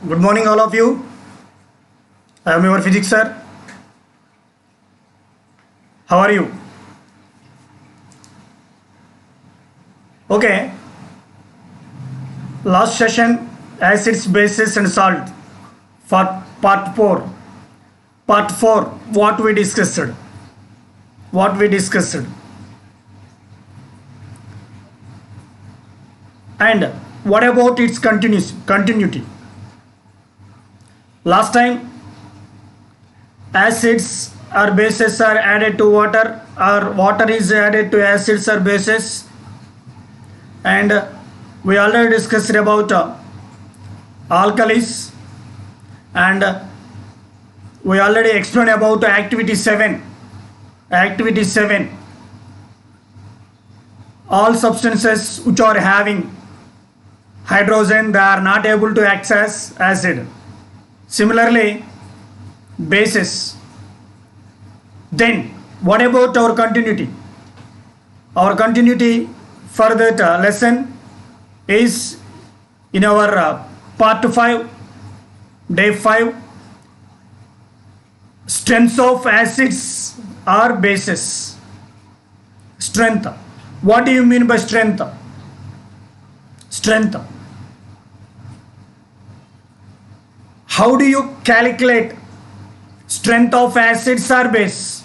Good morning, all of you. I am your physics sir. How are you? Okay. Last session, acids, bases, and salt. For part 4. Part 4, what we discussed. What we discussed. And what about its continuity? Last time, acids or bases are added to water, or water is added to acids or bases, and we already discussed about alkalis, and we already explained about activity 7. Activity 7, all substances which are having hydrogen, they are not able to act as acid. Similarly, bases. Then what about our continuity? Our continuity for that lesson is in our part 5, day 5, strengths of acids or bases. Strength. What do you mean by strength? Strength. How do you calculate strength of acids or base?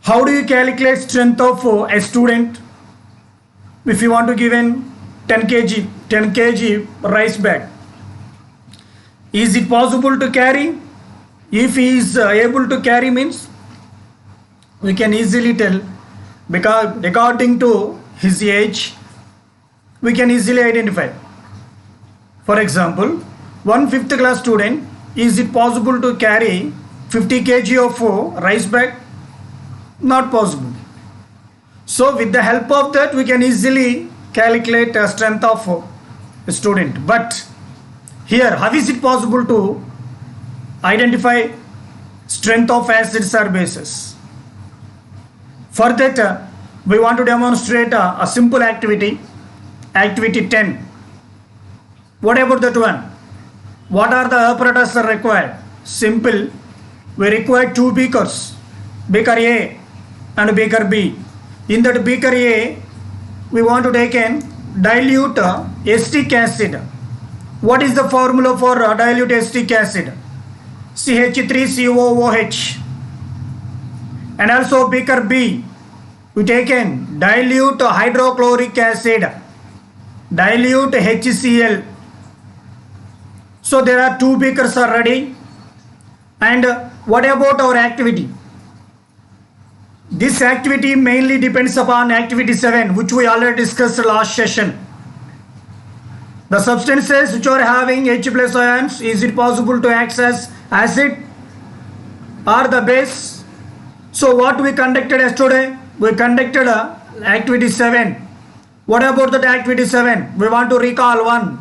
How do you calculate strength of a student if you want to give in 10 kg rice bag? Is it possible to carry? If he is able to carry, means we can easily tell, because according to his age we can easily identify. For example, one 5th class student, is it possible to carry 50 kg of rice bag? Not possible. So with the help of that we can easily calculate the strength of a student. But here, how is it possible to identify strength of acids or bases? For that we want to demonstrate a simple activity, activity 10. What about that one? What are the apparatus required? Simple. We require 2 beakers, beaker A and beaker B. In that beaker A, we want to take in dilute acetic acid. What is the formula for dilute acetic acid? CH3COOH. And also beaker B, we take in dilute hydrochloric acid, dilute HCl. So there are 2 beakers are ready. And what about our activity? This activity mainly depends upon activity 7, which we already discussed last session. The substances which are having H plus ions, is it possible to act as acid or the base? So what we conducted yesterday? We conducted activity 7. What about that activity 7? We want to recall one.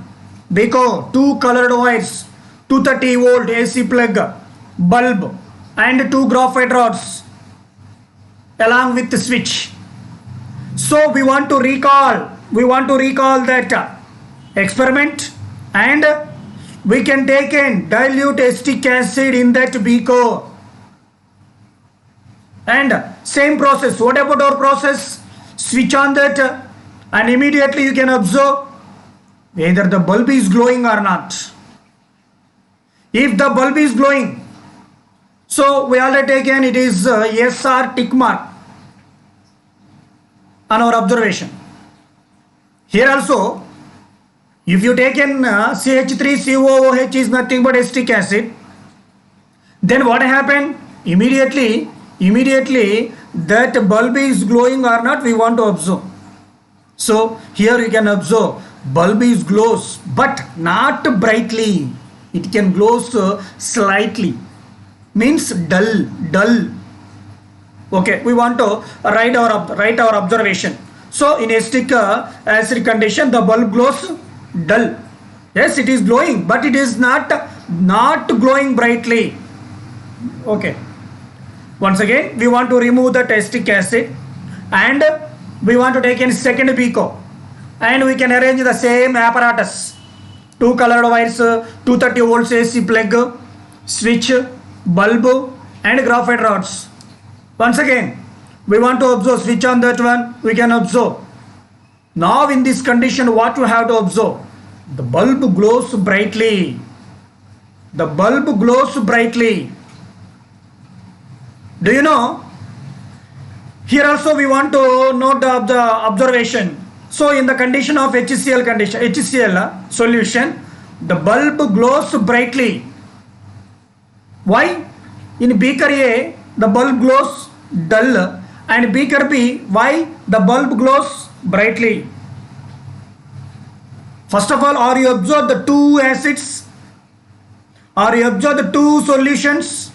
Beaker, 2 colored wires, 230 volt AC plug, bulb, and 2 graphite rods along with the switch. So we want to recall that experiment, and we can take in dilute acetic acid in that beaker. And same process. What about our process? Switch on that, and immediately you can observe whether the bulb is glowing or not. If the bulb is glowing, so we already taken it is SR tick mark on our observation. Here also, if you take in CH3COOH is nothing but acetic acid, then what happened? Immediately that bulb is glowing or not, we want to observe. So here you can observe bulb is glows, but not brightly. It can glows slightly, means dull. Okay, we want to write our observation. So in acetic acid condition, the bulb glows dull. Yes, it is glowing, but it is not glowing brightly. Okay. Once again, we want to remove the acetic acid, and we want to take in second beaker, and we can arrange the same apparatus two colored wires, 230 volts AC plug, switch, bulb and graphite rods. Once again, we want to observe, switch on that one, we can observe. Now in this condition, what you have to observe? The bulb glows brightly. The bulb glows brightly. Do you know? Here also we want to note the observation. So in the condition of HCl condition, HCl solution, the bulb glows brightly. Why? In beaker A, the bulb glows dull, and beaker B, why the bulb glows brightly? First of all, are you observe the two acids? Or you observe the two solutions?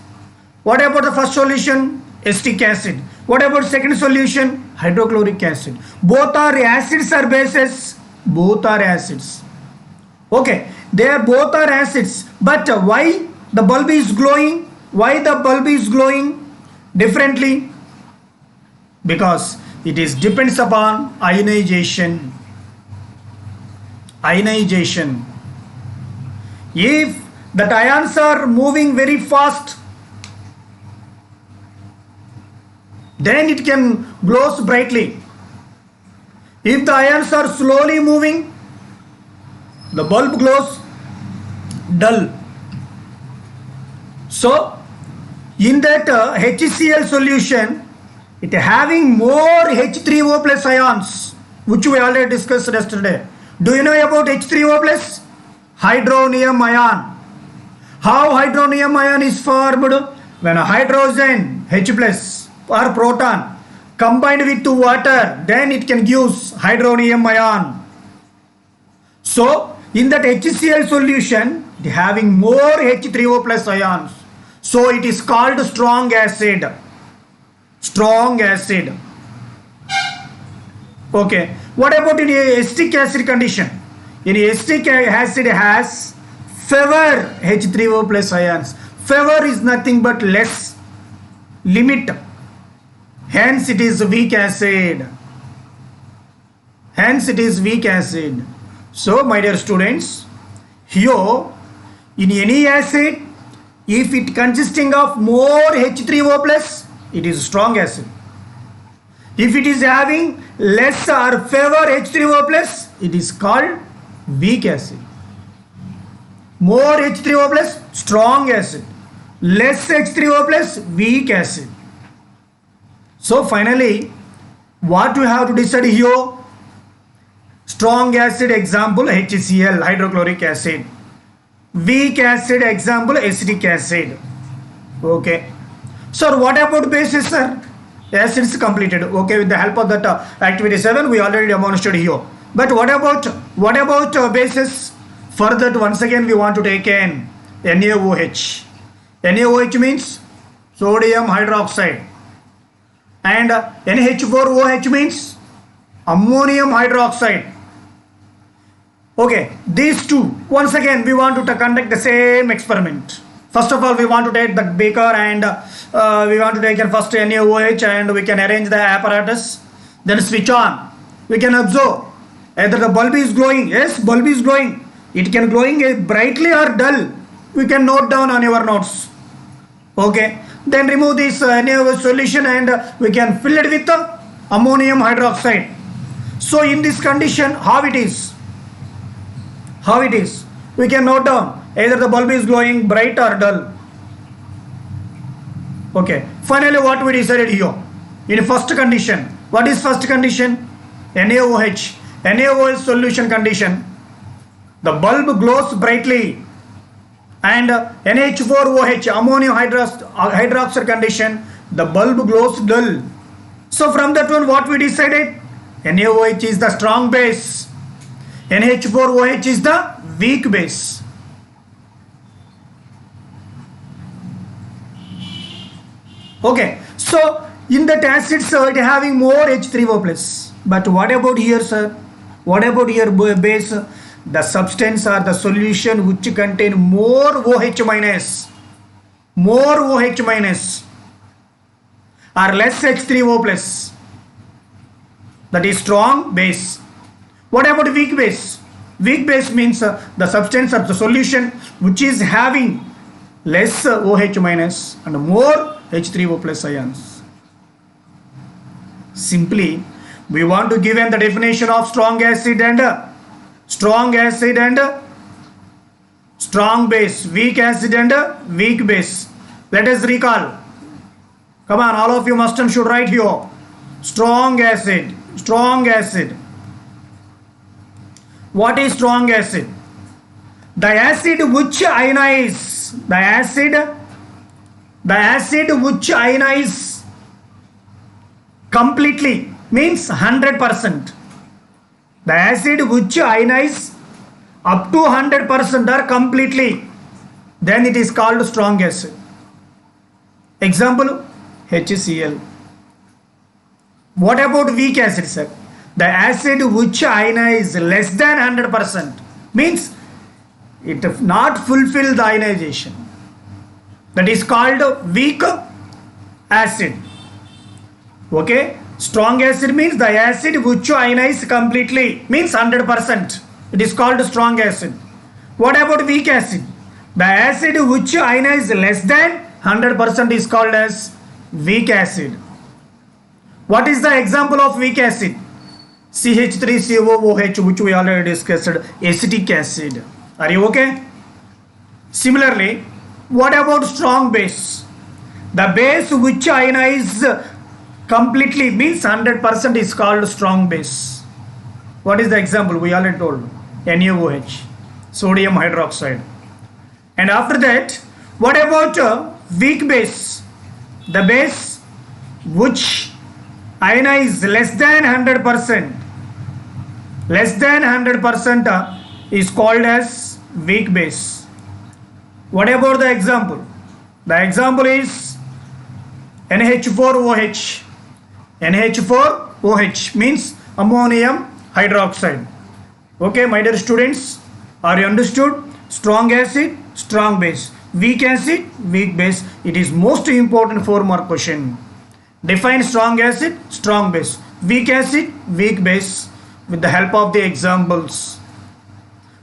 What about the first solution? Acetic acid. What about second solution? Hydrochloric acid. Both are acids or bases? Both are acids. Okay, they are both are acids. But why the bulb is glowing? Why the bulb is glowing differently? Because it is depends upon ionization. Ionization. If the ions are moving very fast, then it can glows brightly. If the ions are slowly moving, the bulb glows dull. So in that HCl solution, it having more H3O plus ions, which we already discussed yesterday. Do you know about H3O plus? Hydronium ion. How hydronium ion is formed? When a hydrogen H plus or proton combined with water, then it can give hydronium ion. So in that HCl solution, it having more H3O plus ions. So it is called strong acid. Strong acid. Okay. What about in acetic acid condition? In acetic acid has fewer H3O plus ions. Fewer is nothing but less, limit. Hence it is weak acid. Hence it is weak acid. So my dear students, here in any acid, if it consisting of more H3O plus, it is strong acid. If it is having less or fewer H3O plus, it is called weak acid. More H3O plus, strong acid. Less H3O plus, weak acid. So finally, what we have to decide here? Strong acid example HCl, hydrochloric acid. Weak acid example acetic acid. Okay. Sir, what about bases, sir? Acids completed. Okay, with the help of that activity 7, we already demonstrated here. But what about bases? For that, once again, we want to take an NaOH. NaOH means sodium hydroxide. And NH4OH means ammonium hydroxide. Okay, these two, once again, we want to conduct the same experiment. First of all, we want to take the beaker and we want to take first NaOH and we can arrange the apparatus. Then switch on. We can observe either the bulb is glowing. Yes, bulb is glowing. It can glowing brightly or dull. We can note down on your notes. Okay. Then remove this NaOH solution and we can fill it with ammonium hydroxide. So in this condition, how it is? How it is? We can note down either the bulb is glowing bright or dull. Okay. Finally, what we decided here? In first condition, what is first condition? NaOH. NaOH solution condition. The bulb glows brightly. And NH4OH, ammonium hydroxide condition, the bulb glows dull. So from that one, what we decided? NaOH is the strong base. NH4OH is the weak base. Okay, so in that acid, sir, it having more H3O plus. But what about here, sir? What about here base? The substance or the solution which contain more OH minus, more OH minus or less H3O plus. That is strong base. What about weak base? Weak base means the substance of the solution which is having less OH minus and more H3O plus ions. Simply, we want to give the definition of strong acid and strong base, weak acid and weak base. Let us recall. Come on, all of you must and should write here. Strong acid. What is strong acid? The acid which ionize. The acid which ionize completely means 100%. The acid which ionize up to 100% or completely, then it is called strong acid. Example, HCl. What about weak acid, sir? The acid which ionize less than 100% means it does not fulfill the ionization. That is called weak acid. Okay? Strong acid means the acid which ionize completely, means 100%. It is called strong acid. What about weak acid? The acid which ionize less than 100% is called as weak acid. What is the example of weak acid? CH3COOH, which we already discussed, acetic acid. Are you okay? Similarly, what about strong base? The base which ionize completely means 100% is called strong base. What is the example? We already told. NaOH, sodium hydroxide. And after that, what about weak base? The base which ionize less than 100%. Less than 100% is called as weak base. What about the example? The example is NH4OH. NH4OH means ammonium hydroxide. Okay, my dear students, are you understood? Strong acid, strong base. Weak acid, weak base. It is most important 4-mark question. Define strong acid, strong base. Weak acid, weak base with the help of the examples.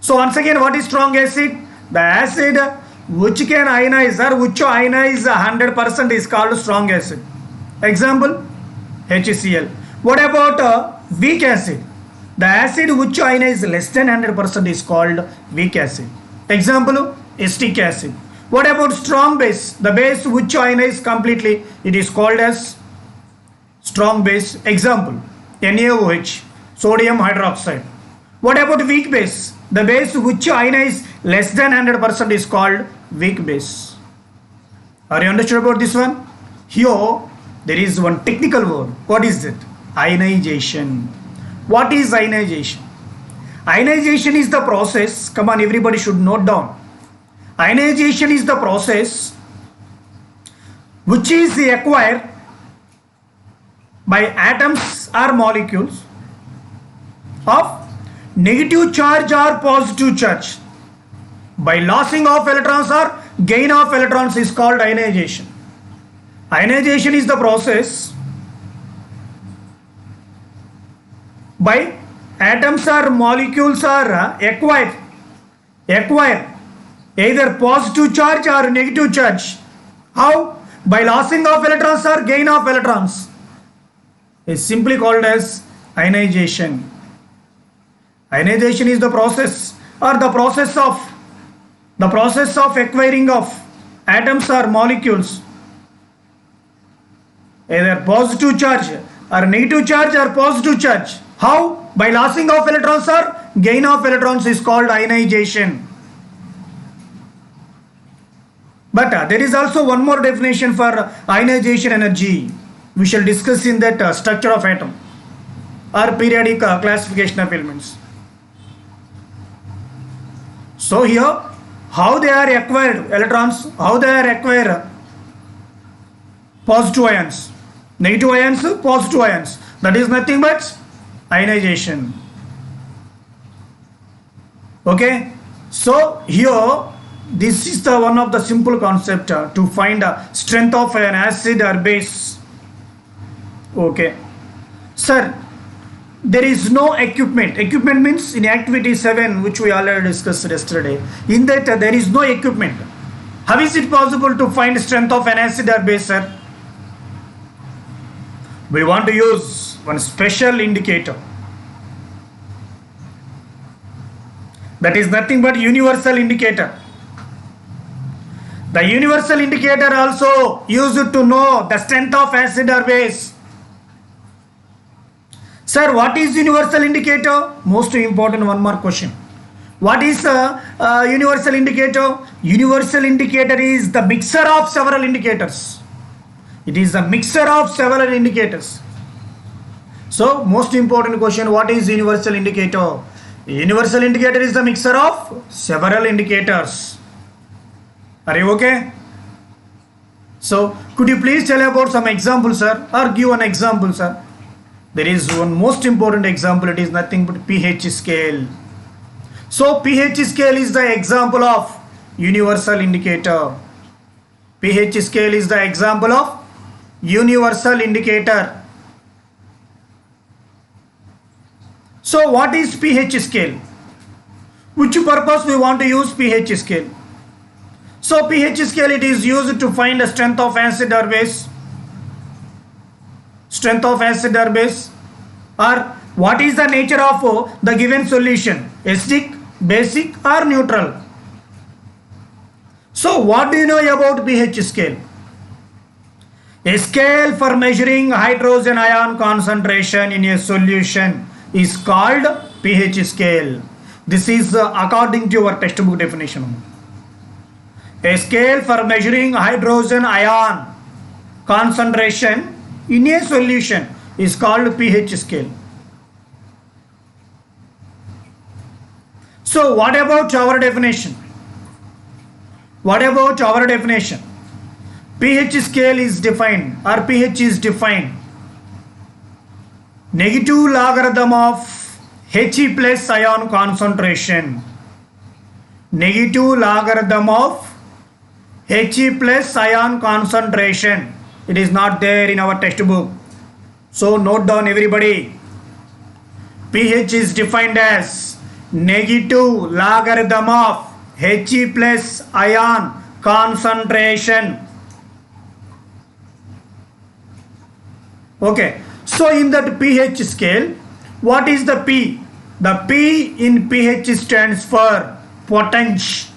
So once again, what is strong acid? The acid which can ionize or which ionize 100% is called strong acid. Example, HCl. What about weak acid? The acid which ionize less than 100% is called weak acid. Example, acetic acid. What about strong base? The base which ionize completely, it is called as strong base. Example, NaOH, sodium hydroxide. What about weak base? The base which ionize less than 100% is called weak base. Are you understood about this one? Here, there is one technical word. What is it? Ionization. What is ionization? Ionization is the process. Come on, everybody should note down. Ionization is the process which is acquired by atoms or molecules of negative charge or positive charge by losing of electrons or gain of electrons is called ionization. Ionization is the process by atoms or molecules are acquire either positive charge or negative charge. How? By losing of electrons or gain of electrons. Is simply called as ionization. Ionization is the process or the process of acquiring of atoms or molecules either positive charge or negative charge or positive charge. How? By losing of electrons or gain of electrons is called ionization. But there is also one more definition for ionization energy. We shall discuss in that structure of atom or periodic classification of elements. So here, how they are acquired electrons, how they are acquired positive ions, negative ions, positive ions. That is nothing but ionization. Okay. So here, this is the one of the simple concept to find strength of an acid or base. Okay. Sir, there is no equipment. Equipment means in activity 7, which we already discussed yesterday. In that there is no equipment. How is it possible to find strength of an acid or base, sir? We want to use one special indicator. That is nothing but universal indicator. The universal indicator also used to know the strength of acid or base. Sir, what is universal indicator? Most important, one more question. What is universal indicator? Universal indicator is the mixture of several indicators. It is a mixture of several indicators. So, most important question, what is universal indicator? Universal indicator is the mixture of several indicators. Are you okay? So, could you please tell about some examples, sir, or give an example, sir? There is one most important example. It is nothing but pH scale. So, pH scale is the example of universal indicator. pH scale is the example of universal indicator. So, what is pH scale? Which purpose we want to use pH scale? So, pH scale, it is used to find the strength of acid or base. Strength of acid or base, or what is the nature of the given solution, acidic, basic or neutral. So, what do you know about pH scale? A scale for measuring hydrogen ion concentration in a solution is called pH scale. This is according to your textbook definition. A scale for measuring hydrogen ion concentration in a solution is called pH scale. So, what about our definition? What about our definition? pH scale is defined, or pH is defined, negative logarithm of He plus ion concentration. Negative logarithm of He plus ion concentration. It is not there in our textbook. So note down everybody. pH is defined as negative logarithm of He plus ion concentration. Okay. So in that pH scale, what is the P? The P in pH stands for potenge.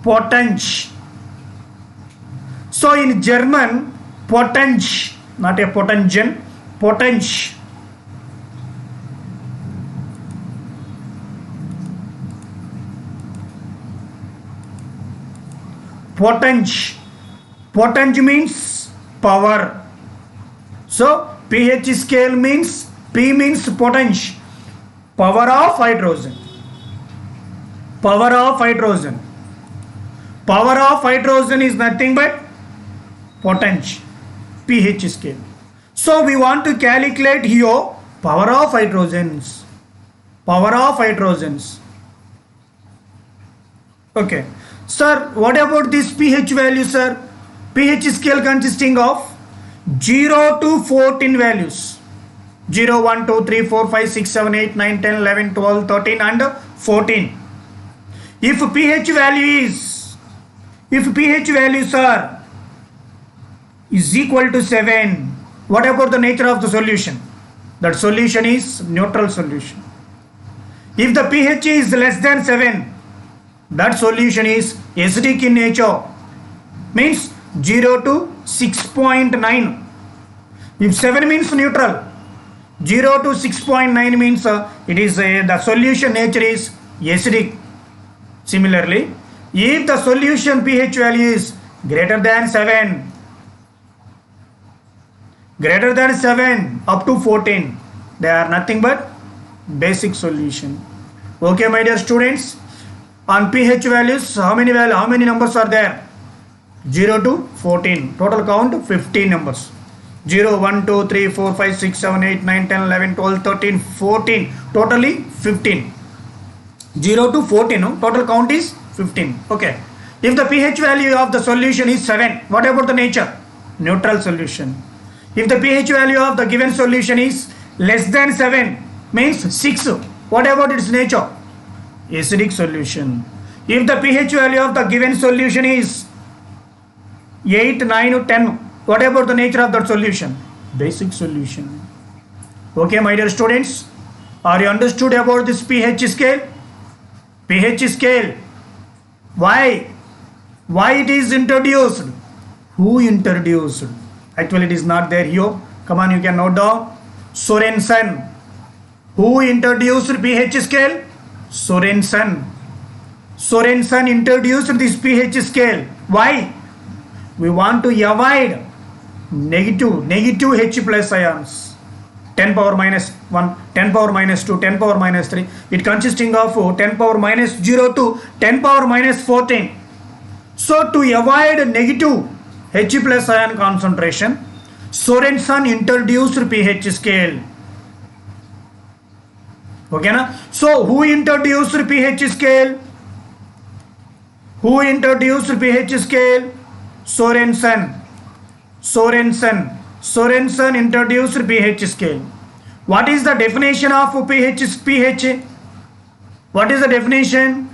Potenge. So in German, potenge, not a potengen, potenge. Potenge. Potenge means power. So pH scale means P means potenge, power of hydrogen. Power of hydrogen. Power of hydrogen is nothing but potenge, pH scale. So we want to calculate here power of hydrogens. Power of hydrogens. Okay. Sir, what about this pH value, sir? pH scale consisting of 0 to 14 values. 0, 1, 2, 3, 4, 5, 6, 7, 8, 9, 10, 11, 12, 13 and 14. If pH values are is equal to 7, what about the nature of the solution? That solution is neutral solution. If the pH is less than 7, that solution is acidic in nature, means 0 to 6.9. If 7 means neutral, 0 to 6.9 means it is the solution nature is acidic. Similarly, if the solution pH value is greater than 7 up to 14, they are nothing but basic solution. Okay, my dear students, on pH values, how many numbers are there? 0 to 14. Total count 15 numbers. 0, 1, 2, 3, 4, 5, 6, 7, 8, 9, 10, 11, 12, 13, 14. Totally 15. 0 to 14. No? Total count is 15. Okay. If the pH value of the solution is 7, what about the nature? Neutral solution. If the pH value of the given solution is less than 7 means 6. What about its nature? Acidic solution. If the pH value of the given solution is 8, 9 or 10, what about the nature of that solution? Basic solution. Okay, my dear students, are you understood about this pH scale? pH scale. Why it is introduced? Who introduced? Actually, it is not there here. Come on, you can note down. Sorensen. Who introduced pH scale? Sorensen. Sorensen introduced this pH scale. Why? We want to avoid negative H plus ions. 10 power minus 1, 10 power minus 2, 10 power minus 3. It consisting of 10 power minus 0 to 10 power minus 14. So to avoid negative H plus ion concentration, Sorensen introduced pH scale. Okay na? So who introduced pH scale? Who introduced pH scale? Sorensen. Sorensen introduced pH scale. What is the definition of pH? What is the definition?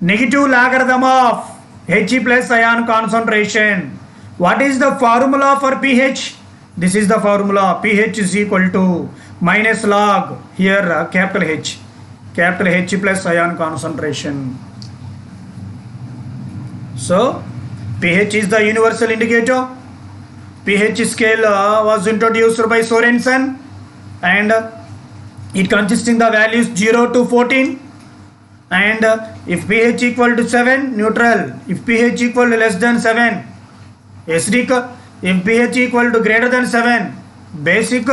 Negative logarithm of H plus ion concentration. What is the formula for pH? This is the formula. pH is equal to minus log, here capital H plus ion concentration. So pH is the universal indicator. pH scale was introduced by Sorensen, and it consisting the values 0 to 14, and if pH equal to 7, neutral. If pH equal to less than 7, acidic. If pH equal to greater than 7, basic.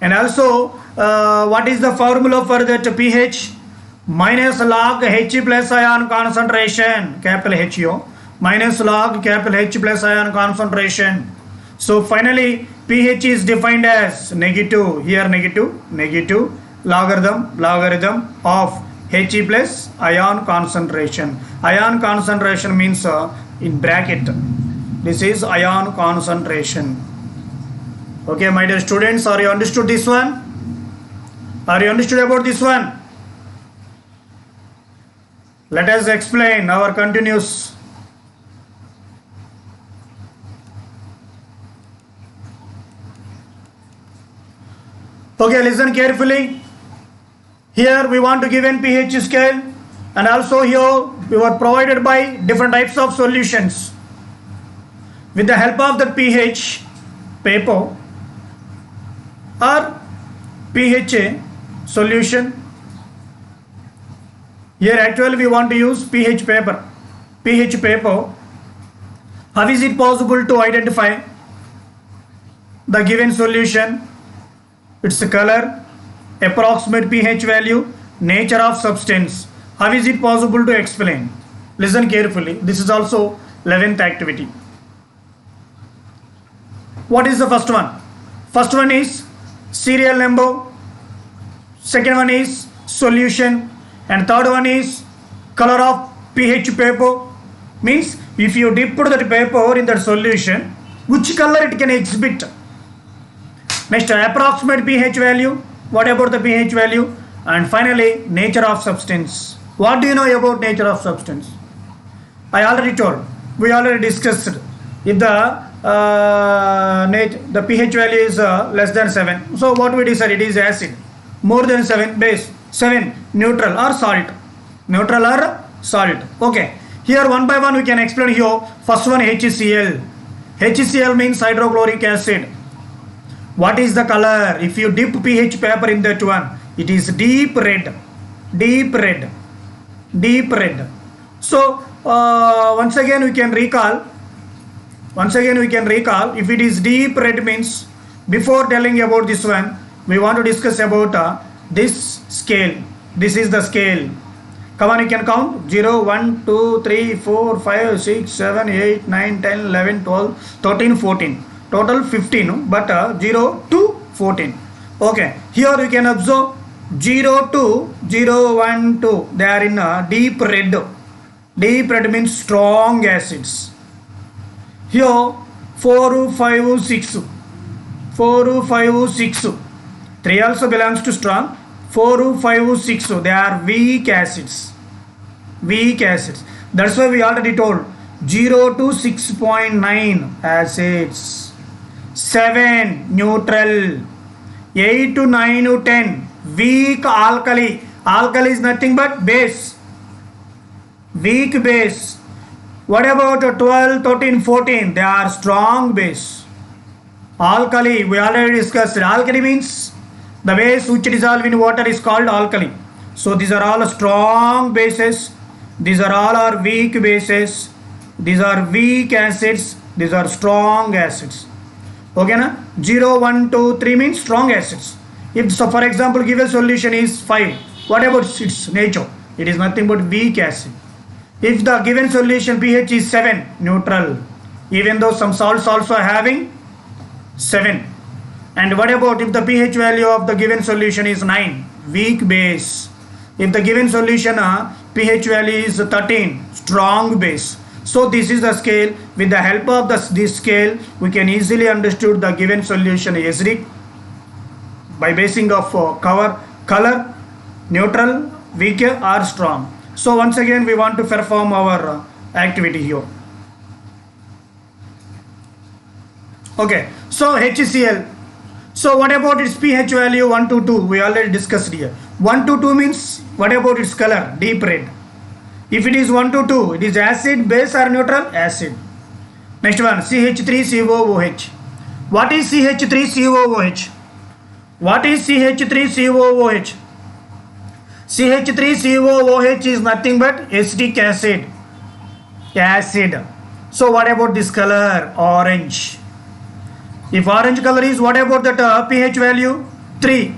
And also what is the formula for that pH? Minus log H plus ion concentration, capital H-O, minus log capital H plus ion concentration. So finally pH is defined as negative, here negative logarithm of H plus ion concentration. Ion concentration means in bracket, this is ion concentration. Okay, my dear students, are you understood this one? Are you understood about this one? Let us explain our continuous. Okay, listen carefully. Here we want to give an pH scale, and also here we were provided by different types of solutions. With the help of the pH paper or pH solution, here actually we want to use pH paper. How is it possible to identify the given solution? Its color, approximate pH value, nature of substance. How is it possible to explain? Listen carefully. This is also 11th activity. What is the first one? First one is serial number, second one is solution, and third one is color of pH paper. Means if you dip that paper in that solution, which color it can exhibit. Next, approximate pH value. What about the pH value? And finally, nature of substance. What do you know about nature of substance? I already told. We already discussed. If the pH value is less than 7, so what we decide? It is acid. More than 7, base. 7, neutral or salt. Neutral or salt. Okay. Here one by one we can explain here. First one, HCl. HCl means hydrochloric acid. What is the color? If you dip pH paper in that one, it is deep red. So once again we can recall. If it is deep red means, before telling about this one, we want to discuss about this scale. This is the scale. Come on, you can count 0, 1, 2, 3, 4, 5, 6, 7, 8, 9, 10, 11, 12, 13, 14. Total 15, but 0 to 14. Okay, here you can observe 0 to 0, 1, 2. They are in deep red. Deep red means strong acids. Here 4, 5, 6. 3 also belongs to strong. 4, 5, 6, they are weak acids. Weak acids. That's why we already told 0 to 6.9 acids. 7 neutral. 8 to 9 to 10 weak alkali. Alkali is nothing but base. Weak base. What about 12, 13, 14? They are strong base. Alkali, we already discussed. Alkali means the base which dissolve in water is called alkali. So these are all strong bases. These are all are weak bases. These are weak acids. These are strong acids. Okay na? 0, 1, 2, 3 means strong acids. If so, for example, given solution is 5, what about its nature? It is nothing but weak acid. If the given solution pH is 7, neutral, even though some salts also having 7. And what about if the pH value of the given solution is 9, weak base. If the given solution pH value is 13, strong base. So this is the scale. With the help of this scale, we can easily understood the given solution acidic by basing of color, neutral, weak or strong. So once again we want to perform our activity here. Okay, so HCl. So what about its pH value 1 to 2? We already discussed here. 1 to 2 means what about its color? Deep red. If it is 1 to 2, it is acid, base or neutral? Acid. Next one, CH3COOH. What is CH3COOH? What is CH3COOH? CH3COOH is nothing but acetic acid. Acid. So what about this color? Orange. If orange color is, what about that pH value? 3.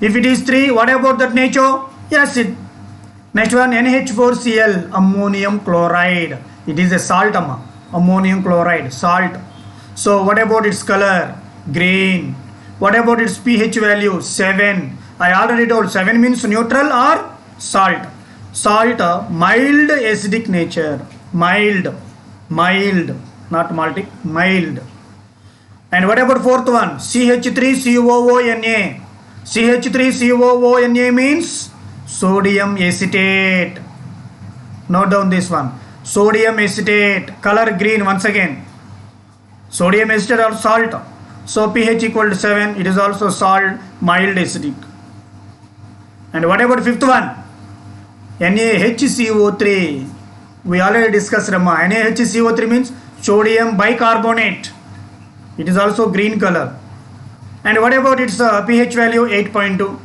If it is 3, what about that nature? Acid. Next one, NH4Cl, ammonium chloride. It is a salt, ammonium chloride, salt. So what about its color? Green. What about its pH value? 7. I already told 7 means neutral or salt. Salt, mild acidic nature. Mild, not maltic, mild. And what about fourth one? CH3COONA. CH3COONA means sodium acetate. Note down this one. Sodium acetate. Color green once again. Sodium acetate or salt. So pH equal to 7. It is also salt, mild acidic. And what about fifth one? NaHCO3. We already discussed Rama. NaHCO3 means sodium bicarbonate. It is also green color. And what about its pH value? 8.2.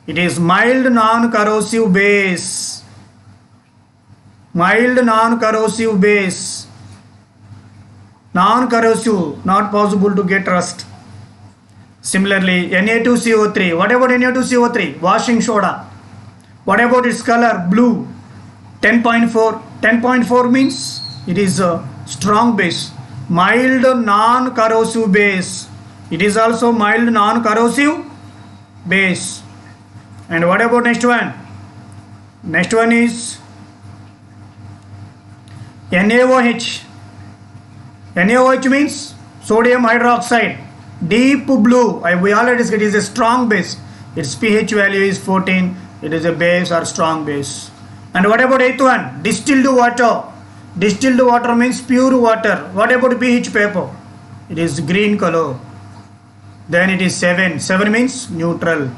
It is mild non-corrosive base. Mild non-corrosive base. Non-corrosive, not possible to get rust. Similarly, Na2CO3. What about Na2CO3? Washing soda. What about its color? Blue. 10.4. 10.4 means it is a strong base. Mild non-corrosive base. It is also mild non-corrosive base. And what about next one? Next one is NaOH. NaOH means sodium hydroxide. Deep blue. We already discussed. It is a strong base. Its pH value is 14. It is a base or strong base. And what about eighth one? Distilled water. Distilled water means pure water. What about pH paper? It is green color. Then it is 7. 7 means neutral.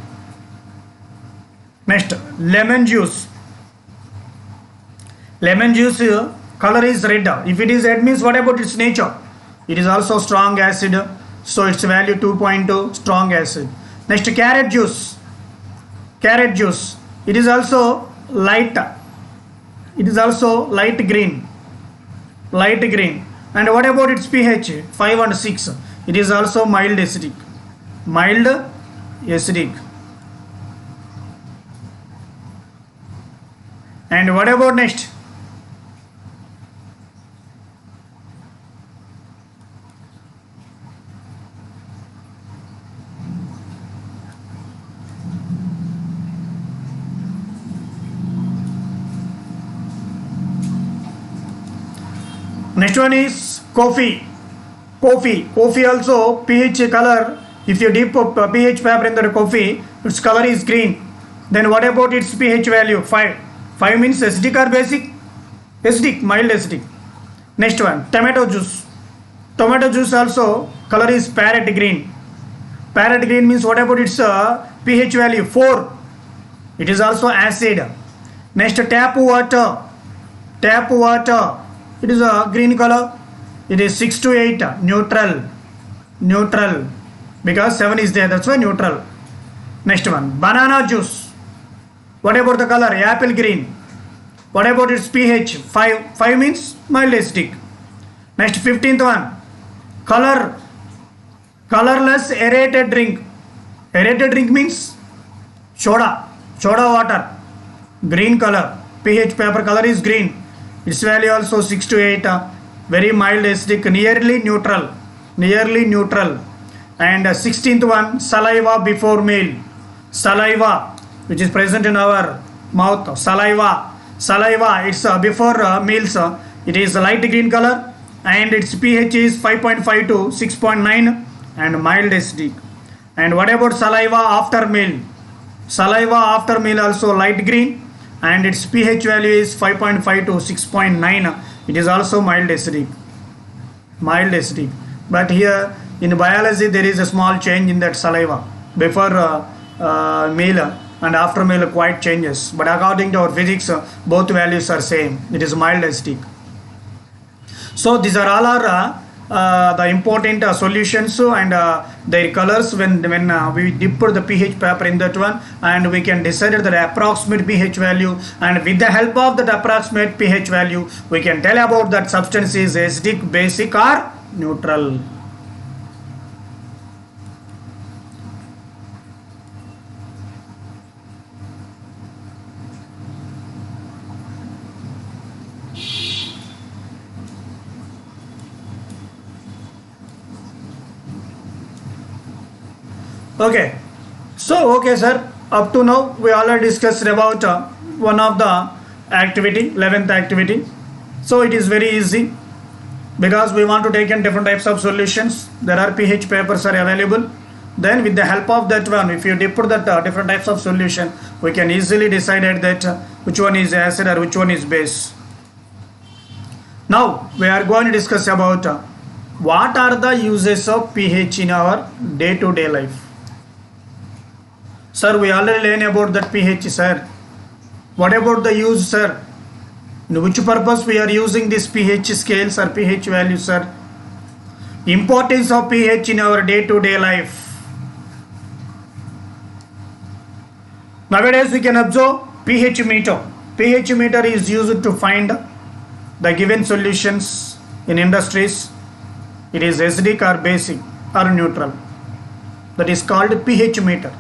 Next, lemon juice. Lemon juice color is red. If it is red means what about its nature? It is also strong acid. So its value 2.2, strong acid. Next, carrot juice. Carrot juice. It is also light. It is also light green. Light green. And what about its pH? 5 and 6. It is also mild acidic. Mild acidic. And what about next? Next one is coffee. Coffee also pH color If you dip a pH paper in the coffee, its color is green. Then what about its pH value? 5. 5 means acidic or basic? Acidic, mild acidic. Next one, tomato juice. Tomato juice also color is parrot green. Parrot green means what about its pH value? 4. It is also acid. Next, tap water. Tap water. It is a green color. It is 6 to 8. Neutral. Neutral. Because 7 is there. That's why neutral. Next one, banana juice. What about the color? Apple green. What about its pH? 5. 5 means mild acidic. Next, 15th one. Color. Colorless aerated drink. Aerated drink means soda. Soda water. Green color. pH paper color is green. Its value also 6 to 8. Very mild acidic. Nearly neutral. Nearly neutral. And 16th one, saliva before meal. Saliva, which is present in our mouth. Saliva. Saliva, it's before meals. It is a light green color. And its pH is 5.5 to 6.9 and mild acidic. And what about saliva after meal? Saliva after meal also light green and its pH value is 5.5 to 6.9. It is also mild acidic. Mild acidic. But here in biology there is a small change in that saliva. Before meal and after meal quite changes. But according to our physics, both values are same. It is mild acidic. So these are all our the important solutions and their colors when we dip the pH paper in that one, and we can decide the approximate pH value, and with the help of that approximate pH value we can tell about that substance is acidic, basic or neutral. Okay, so okay sir, up to now we already discussed about one of the activity, 11th activity. So it is very easy because we want to take in different types of solutions. There are pH papers are available. Then with the help of that one, if you dip that different types of solution, we can easily decide that which one is acid or which one is base. Now we are going to discuss about what are the uses of pH in our day-to-day life. Sir, we already learned about that pH, sir. What about the use, sir? In which purpose we are using this pH scales or pH values, sir? Importance of pH in our day-to-day life. Nowadays we can observe pH meter. pH meter is used to find the given solutions in industries. It is acidic or basic or neutral. That is called pH meter.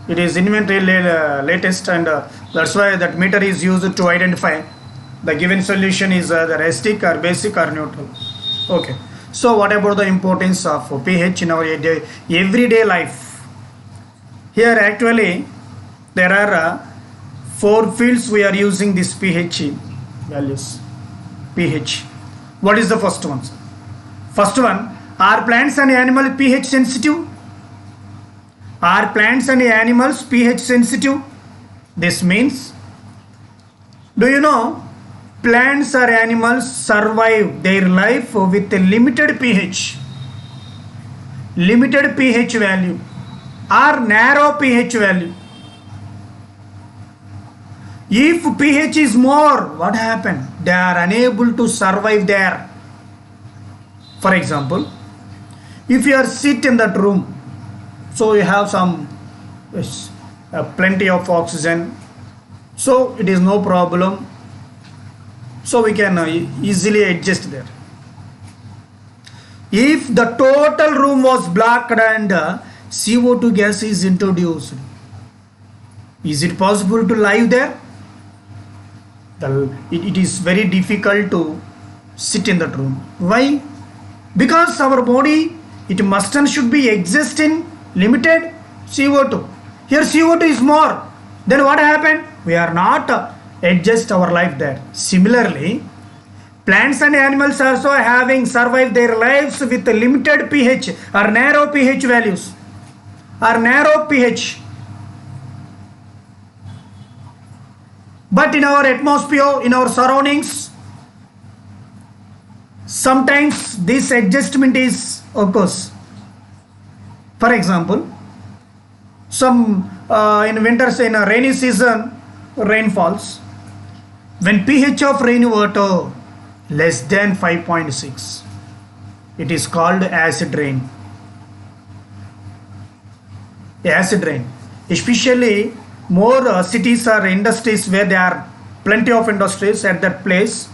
It is inventory latest, and that's why that meter is used to identify the given solution is the acidic or basic or neutral. Okay. So what about the importance of pH in our everyday life? Here actually there are 4 fields we are using this pH values. pH. What is the first one? First one, are plants and animals pH sensitive? Are plants and animals pH sensitive? This means, do you know plants or animals survive their life with a limited pH value or narrow pH value. If pH is more, what happens? They are unable to survive there. For example, if you are sit in that room, so you have some plenty of oxygen, so it is no problem, so we can easily adjust there. If the total room was blocked and CO2 gas is introduced, is it possible to live there? It is very difficult to sit in that room. Why? Because our body, it must and should be exist in limited CO2. Here CO2 is more. Then what happened? We are not adjust our life there. Similarly, Plants and animals also having survived their lives with limited pH or narrow pH values or narrow pH. But in our atmosphere, in our surroundings, sometimes this adjustment is occurs. For example, some in winters, in a rainy season, rain falls. When pH of rainwater less than 5.6, it is called acid rain. Acid rain, especially more cities or industries where there are plenty of industries at that place,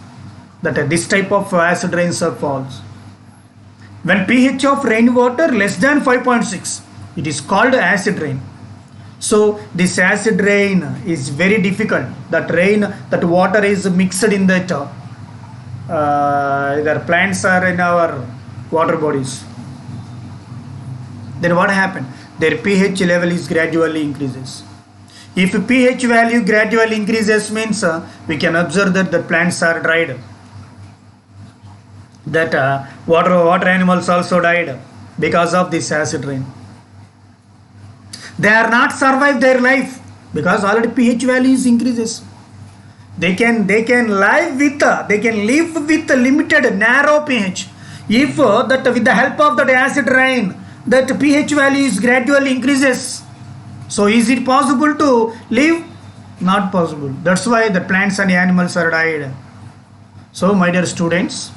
that this type of acid rains falls. When pH of rainwater less than 5.6, it is called acid rain. So this acid rain is very difficult. That water is mixed in that either plants or in our water bodies. Then what happened? Their pH level is gradually increases. If pH value gradually increases means we can observe that the plants are dried. That water animals also died because of this acid rain. They are not survive their life because already pH values increases. They can live with a limited narrow pH. If that with the help of that acid rain, that pH value is gradually increases. So is it possible to live? Not possible. That's why the plants and animals are died. So my dear students,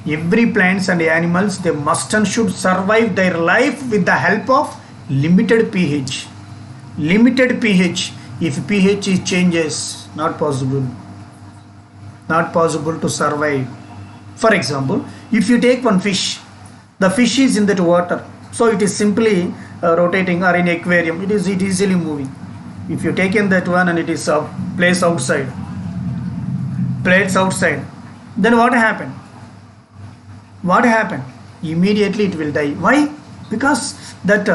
every plants and animals, they must and should survive their life with the help of limited pH. Limited pH. If pH changes, not possible. Not possible to survive. For example, if you take one fish, the fish is in that water, so it is simply rotating, or in aquarium, it is easily moving. If you take in that one and it is placed outside, then what happened? What happened? Immediately it will die. Why? Because that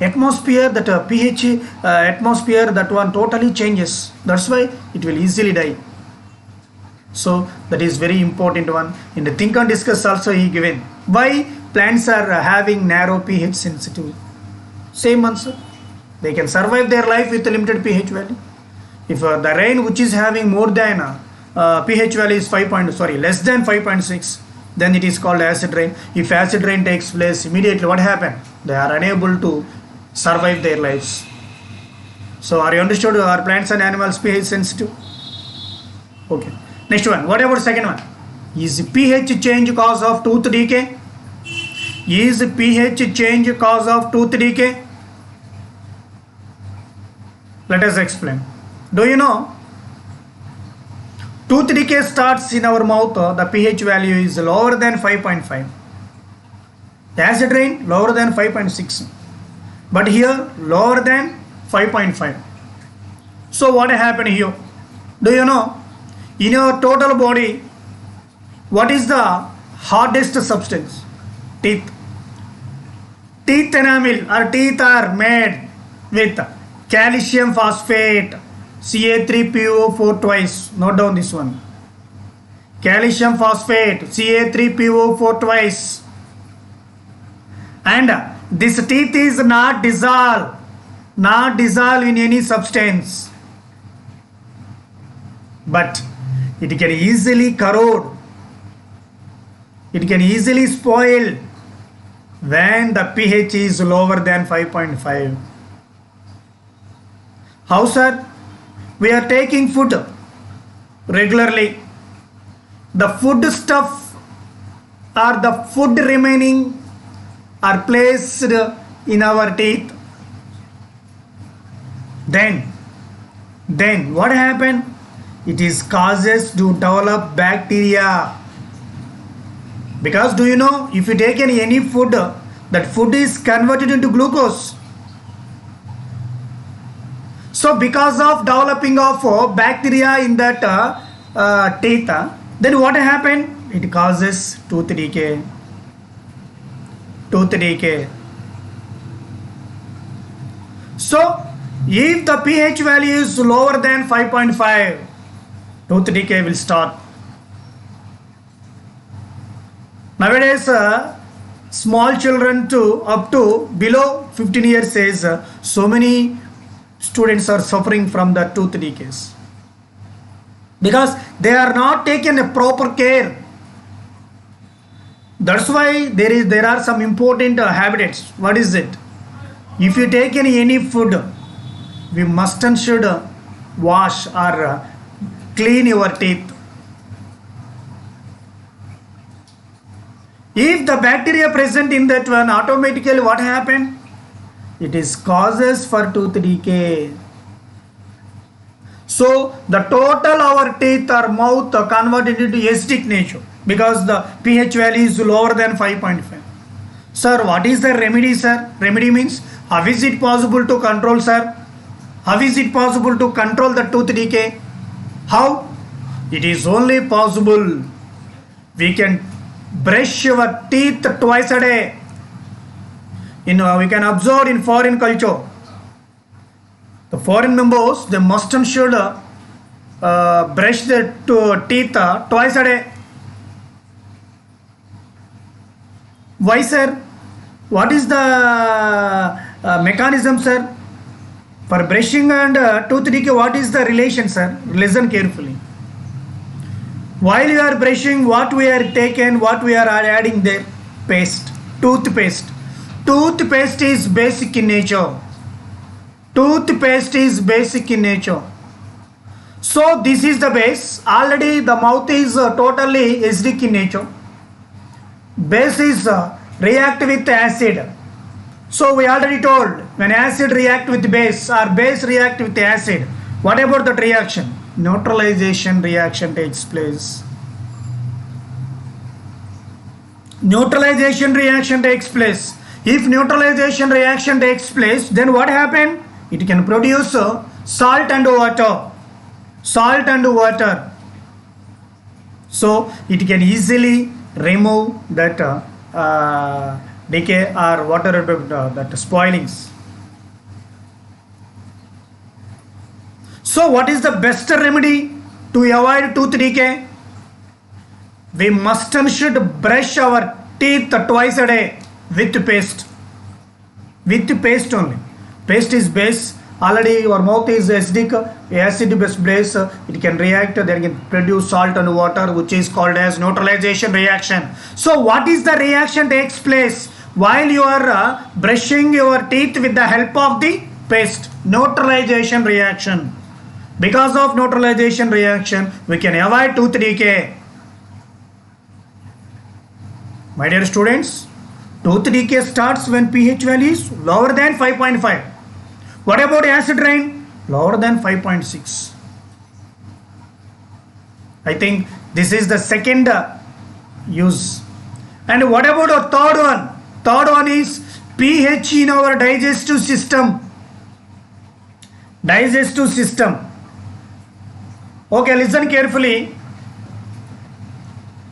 atmosphere, that pH atmosphere, that one totally changes. That's why it will easily die. So that is very important one. In the think and discuss also he given why plants are having narrow pH sensitivity. Same answer. They can survive their life with a limited pH value. If the rain which is having more than pH value is less than 5.6, then it is called acid rain. If acid rain takes place, immediately what happened? They are unable to survive their lives. So are you understood? Are plants and animals pH sensitive? Okay. Next one. What about second one? Is pH change cause of tooth decay? Is pH change cause of tooth decay? Let us explain. Do you know? Tooth decay starts in our mouth. The pH value is lower than 5.5. The acid rain lower than 5.6. But here lower than 5.5. So what happened here? Do you know? In your total body, what is the hardest substance? Teeth. Teeth enamel or teeth are made with calcium phosphate, Ca3PO4 twice. Note down this one. Calcium phosphate, Ca3PO4 twice. And this teeth is not dissolved in any substance. But it can easily corrode. It can easily spoil when the pH is lower than 5.5. How, sir? We are taking food regularly. The food stuff or the food remaining are placed in our teeth. Then what happened? It is causes to develop bacteria. Because do you know, if you take any food, that food is converted into glucose. So because of developing of bacteria in that teeth, then what happened? It causes tooth decay. Tooth decay. So if the pH value is lower than 5.5, tooth decay will start. Nowadays small children to up to below 15 years age, so many students are suffering from the tooth decays because they are not taken a proper care. That's why there are some important habits. What is it? If you take any food, we must and should wash or clean your teeth. If the bacteria present in that one, automatically what happened? It is causes for tooth decay. So the total our teeth or mouth converted into acidic nature because the pH value is lower than 5.5. Sir, what is the remedy, sir? Remedy means how is it possible to control, sir? How is it possible to control the tooth decay? How? It is only possible. We can brush your teeth twice a day. We can observe in foreign culture. The foreign members, they must and should brush their teeth twice a day. Why, sir? What is the mechanism, sir? For brushing and tooth decay, what is the relation, sir? Listen carefully. While you are brushing, what we are taken, what we are adding there? Paste, toothpaste. Toothpaste is basic in nature. Toothpaste is basic in nature. So this is the base. Already the mouth is totally acidic in nature. Base is react with acid. So we already told when acid react with base or base react with acid, what about that reaction? Neutralization reaction takes place. Neutralization reaction takes place. If neutralization reaction takes place, then what happens? It can produce salt and water. Salt and water. So it can easily remove that decay or whatever that spoilings. So what is the best remedy to avoid tooth decay? We must and should brush our teeth twice a day with paste. With paste only. Paste is base. Already your mouth is acidic. Acid based base. It can react. Then can produce salt and water, which is called as neutralization reaction. So what is the reaction takes place while you are brushing your teeth with the help of the paste? Neutralization reaction. Because of neutralization reaction, we can avoid tooth decay. My dear students, tooth decay starts when pH value is lower than 5.5. What about acid rain? Lower than 5.6. I think this is the second use. And what about the third one? Third one is pH in our digestive system. Digestive system. Okay, listen carefully.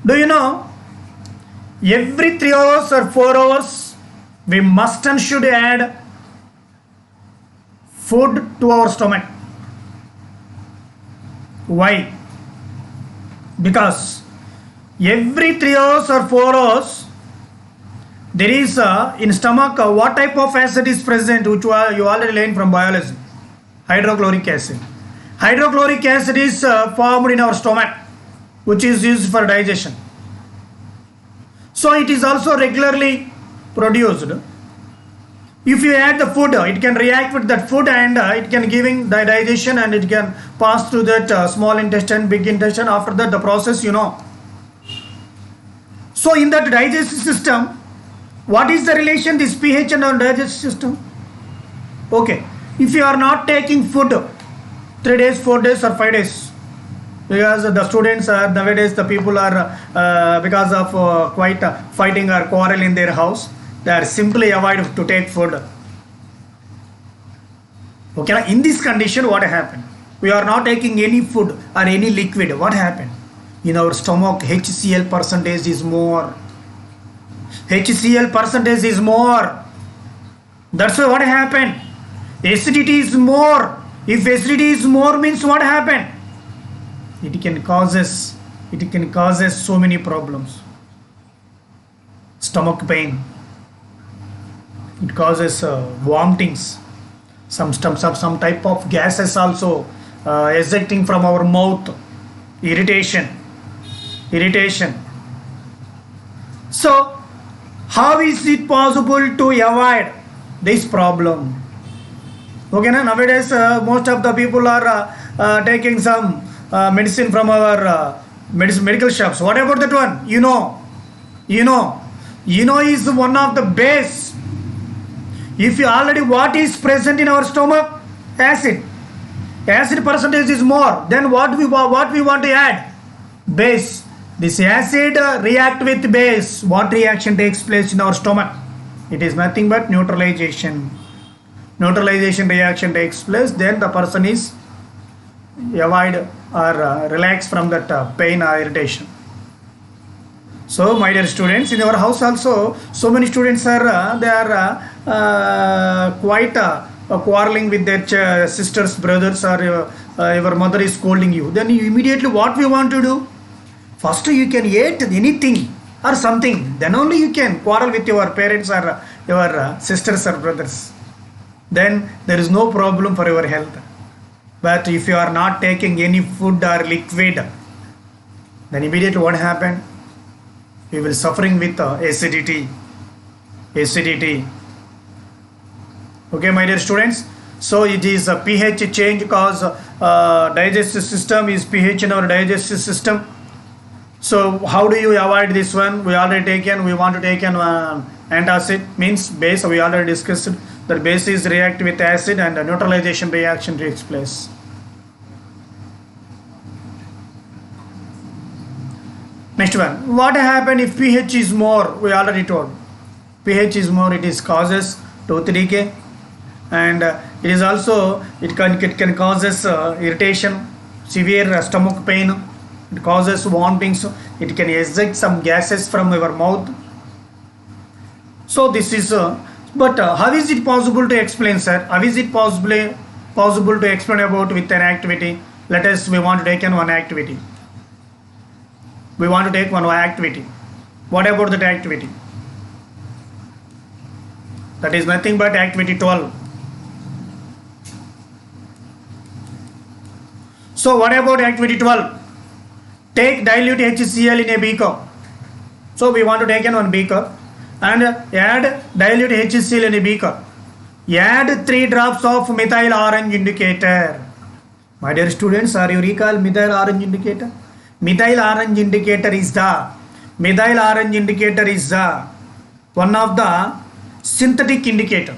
Do you know, every 3 hours or 4 hours, we must and should add food to our stomach. Why? Because every 3 hours or 4 hours, there is in stomach what type of acid is present, which you already learned from biology? Hydrochloric acid. Hydrochloric acid is formed in our stomach, which is used for digestion. So it is also regularly produced. If you add the food, it can react with that food and it can giving the digestion and it can pass through that small intestine, big intestine. After that, the process, you know. So in that digestive system, what is the relation this pH and our digestive system? Okay, if you are not taking food 3 days, 4 days or 5 days, because the students are nowadays, the people are because of quite fighting or quarrel in their house, they are simply avoid to take food. Okay, in this condition, what happened? We are not taking any food or any liquid. What happened? In our stomach, HCl percentage is more. HCl percentage is more. That's why what happened? Acidity is more. If acidity is more, means what happened? It can causes so many problems. stomach pain. It causes vomitings. Some type of gases also ejecting from our mouth. Irritation. So how is it possible to avoid this problem? Okay, nowadays most of the people are taking some medicine from our medical shops. What about that one? Is one of the base. If you already what is present in our stomach, acid percentage is more. Then what we want to add? Base. This acid react with base. What reaction takes place in our stomach? It is nothing but neutralization. Neutralization reaction takes place. Then the person is avoid or relax from that pain or irritation. So my dear students, in our house also so many students are quite quarreling with their sisters, brothers, or your mother is scolding you. Then you immediately what we want to do? First you can eat anything or something, then only you can quarrel with your parents or your sisters or brothers. Then there is no problem for your health. But if you are not taking any food or liquid, then immediately what happened? You will suffering with acidity. Okay, my dear students. So it is a pH change cause digestive system is pH in our digestive system. So how do you avoid this one? We want to take an antacid, means base. We already discussed that bases react with acid and a neutralization reaction takes place. Next one, what happens if pH is more? We already told pH is more, it is causes tooth decay, and it can causes irritation, severe stomach pain. It causes vomiting, so it can eject some gases from your mouth. So this is but how is it possible to explain, sir? How is it possible to explain about with an activity? We want to take one activity. What about that activity? That is nothing but activity 12. So what about activity 12? Take dilute HCl in a beaker. So we want to take one beaker and add dilute HCl in a beaker. Add 3 drops of methyl orange indicator. My dear students, are you recall methyl orange indicator? Methyl orange indicator is the one of the synthetic indicator.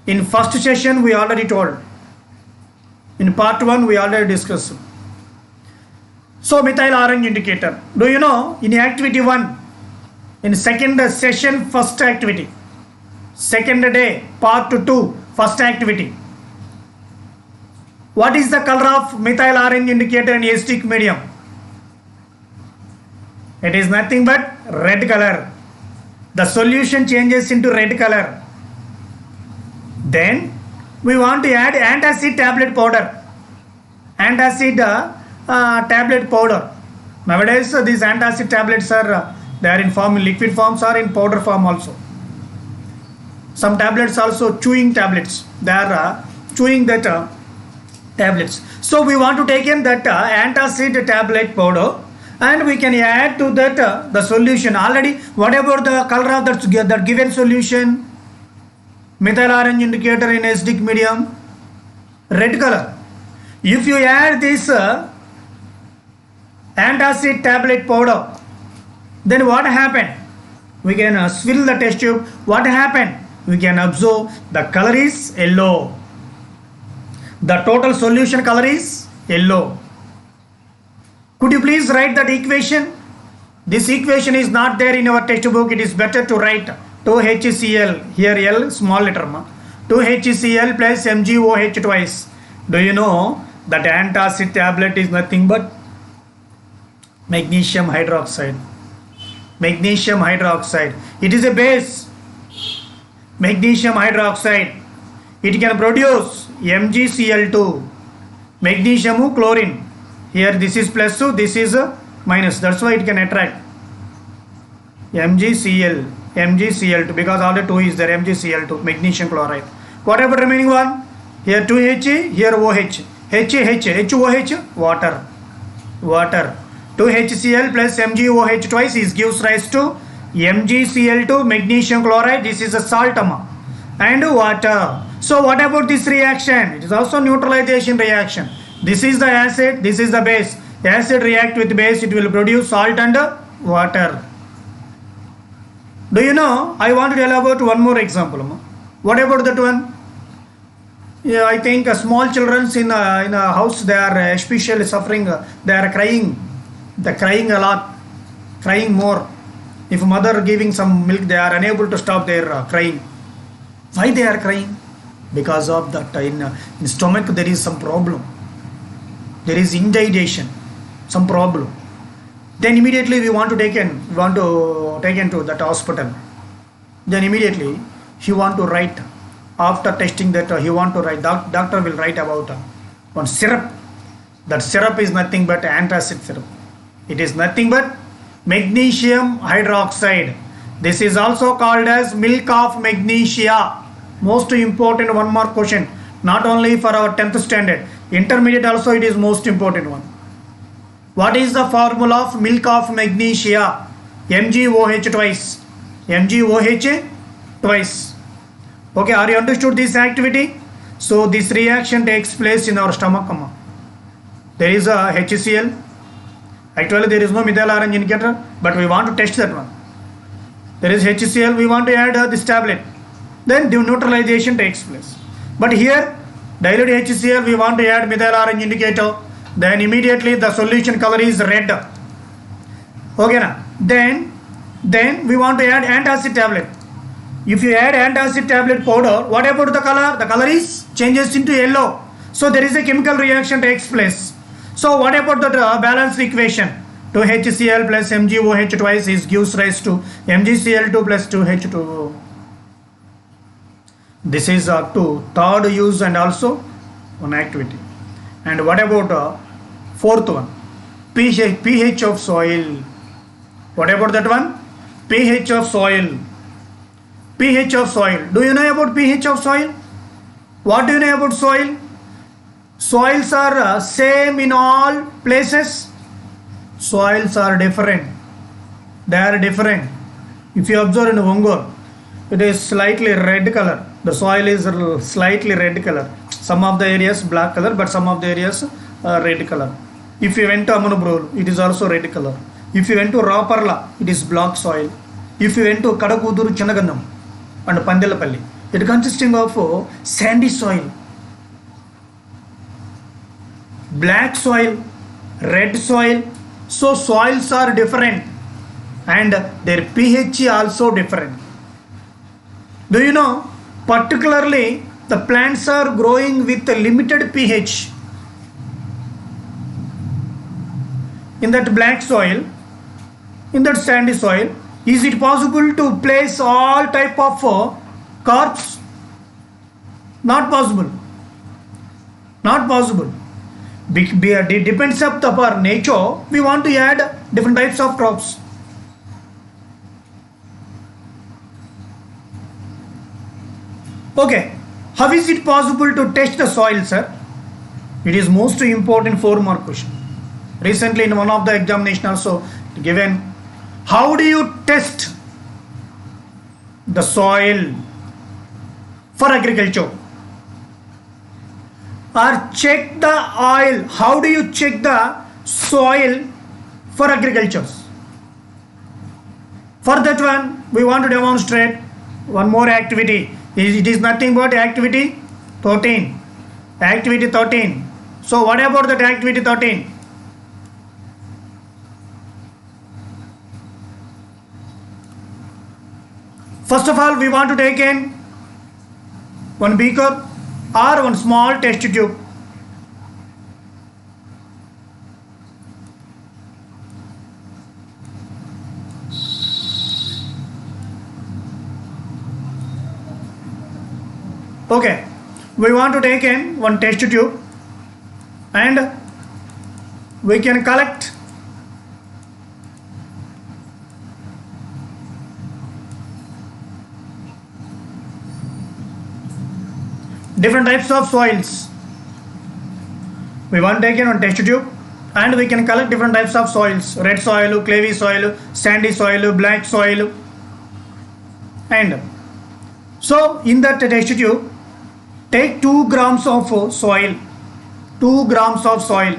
In first session we already told. In part 1 we already discussed. So methyl orange indicator. Do you know in activity 1, in second session first activity, second day part 2 first activity, what is the color of methyl orange indicator in acidic medium? It is nothing but red color. The solution changes into red color. Then we want to add antacid tablet powder. Nowadays these antacid tablets are they are in liquid forms or in powder form also. Some tablets also chewing tablets. They are chewing that tablets. So we want to take in that antacid tablet powder and we can add to that the solution. Already what about the color of that given solution? Methyl orange indicator in acidic medium, red color. If you add this antacid tablet powder, then what happened? We can swill the test tube. What happened? We can observe the color is yellow. The total solution color is yellow. Could you please write that equation? This equation is not there in our textbook. It is better to write 2HCl, here L small letter, 2HCl plus MgOH twice. Do you know that antacid tablet is nothing but magnesium hydroxide? It is a base. Magnesium hydroxide. It can produce MgCl2. Magnesium chlorine. Here this is plus, so this is minus, that's why it can attract MgCl, MgCl2, because already 2 is there, MgCl2, magnesium chloride. What about remaining one? Here 2He, here OH. HOH, water. Water. 2HCl plus MgOH twice is gives rise to MgCl2, magnesium chloride. This is a salt and water. So what about this reaction? It is also neutralization reaction. This is the acid, this is the base. Acid react with base, it will produce salt and water. Do you know, I want to tell about one more example. What about that one? Yeah, I think small children in a house, they are especially suffering, they are crying. They are crying a lot, crying more. If mother giving some milk, they are unable to stop their crying. Why they are crying? Because of that in stomach there is some problem. There is indigestion, some problem. Then immediately we want to take in to that hospital. Then immediately he want to write, after testing that he want to write, doctor will write about one syrup. That syrup is nothing but antacid syrup. It is nothing but magnesium hydroxide. This is also called as milk of magnesia. Most important one more question, not only for our 10th standard, intermediate also it is most important one. What is the formula of milk of magnesia? MgOH twice. MgOH twice. Okay, are you understood this activity? So this reaction takes place in our stomach. There is a HCl. Actually there is no methyl orange indicator, but we want to test that one. There is HCl, we want to add this tablet. Then the neutralization takes place. But here dilute HCl, we want to add methyl orange indicator. Then immediately the solution color is red. Okay na? Then we want to add antacid tablet. If you add antacid tablet powder, what about the color? The color is changes into yellow. So there is a chemical reaction takes place. So what about the balanced equation? 2HCl plus MgOH twice is gives rise to MgCl2 plus 2H2O. This is up to third use and also one activity. And what about fourth one? pH of soil. What about that one? pH of soil. pH of soil. Do you know about pH of soil? What do you know about soil? Soils are same in all places. Soils are different. They are different. If you observe in Ongole, it is slightly red color. The soil is slightly red color. Some of the areas black color, but some of the areas red color. If you went to Amanubroolu, it is also red color. If you went to Raparla, it is black soil. If you went to Kadakuduru, Channagandam and Pandelapalli, it consisting of sandy soil, black soil, red soil. So soils are different and their pH also different. Do you know, particularly the plants are growing with a limited pH. In that black soil, in that sandy soil, is it possible to place all type of crops? Not possible. Not possible. It depends upon nature. We want to add different types of crops. Okay, how is it possible to test the soil, sir? It is most important 4-mark question. Recently in one of the examination also given, how do you test the soil for agriculture? Or check the oil. How do you check the soil for agriculture? For that one, we want to demonstrate one more activity. It is nothing but activity 13. Activity 13. So what about that activity 13? First of all, we want to take in one beaker or one small test tube. Okay, we want to take in one test tube and we can collect different types of soils. We want to take in one test tube and we can collect different types of soils: red soil, clayey soil, sandy soil, black soil. And so in that test tube, take 2 grams of soil, 2 grams of soil,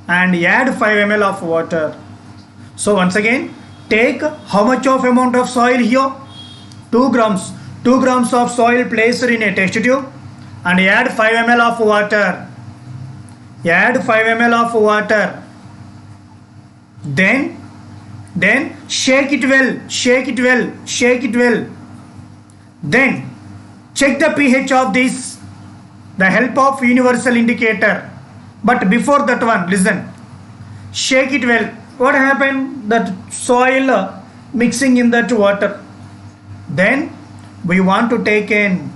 and add 5 ml of water. So once again, take how much of amount of soil here? 2 grams. 2 grams of soil placed in a test tube and add 5 ml of water. Add 5 ml of water. Then shake it well, shake it well, shake it well. Then check the pH of this, the help of universal indicator. But before that one, listen, shake it well. What happened? That soil mixing in that water. Then we want to take in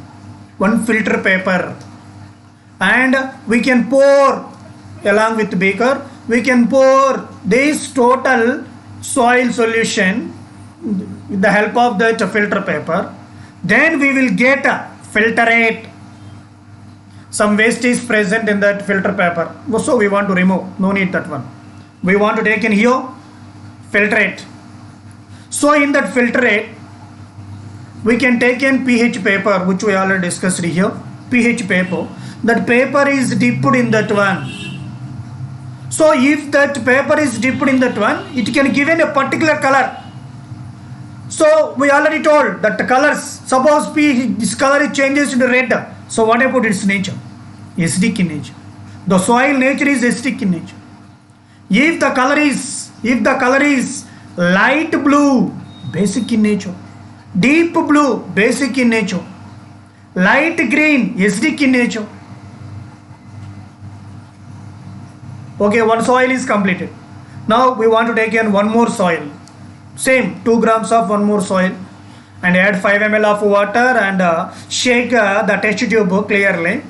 one filter paper and we can pour along with beaker. We can pour this total soil solution with the help of that filter paper. Then we will get a filtrate. Some waste is present in that filter paper, so we want to remove. No need that one. We want to take in here filtrate. So in that filtrate, we can take in pH paper, which we already discussed here. pH paper. That paper is dipped in that one. So if that paper is dipped in that one, it can give in a particular color. So we already told that the colors, suppose this color changes to red. So what about its nature? Acidic in nature. The soil nature is acidic in nature. If the color is light blue, basic in nature. Deep blue, basic in nature. Light green, acidic in nature. Okay, one soil is completed. Now we want to take in one more soil. Same 2 grams of one more soil and add 5 ml of water and shake the test tube clearly.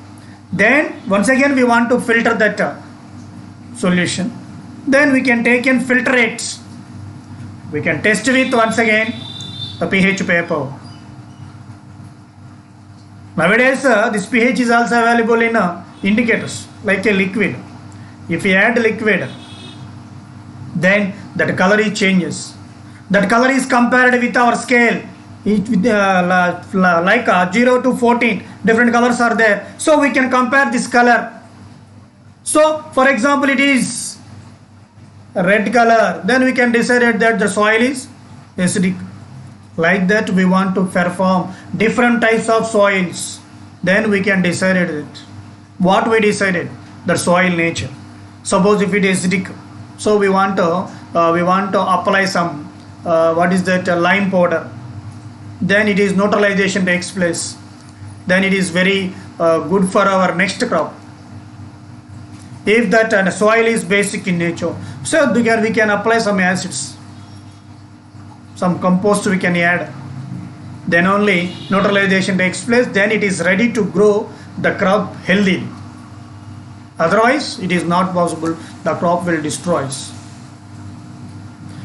Then once again we want to filter that solution. Then we can take in filtrates. We can test with once again the pH paper. Nowadays this pH is also available in indicators like a liquid. If we add liquid, then that color is changes. That color is compared with our scale. Like 0 to 14 different colors are there, so we can compare this color. So for example, it is red color, then we can decide that the soil is acidic. Like that we want to perform different types of soils. Then we can decide it. What we decided? The soil nature. Suppose if it is acidic, so we want to apply some lime powder. Then it is neutralization takes place. Then it is very good for our next crop. If that soil is basic in nature, so we can apply some acids, some compost we can add. Then only neutralization takes place. Then it is ready to grow the crop healthy. Otherwise, it is not possible. The crop will destroy.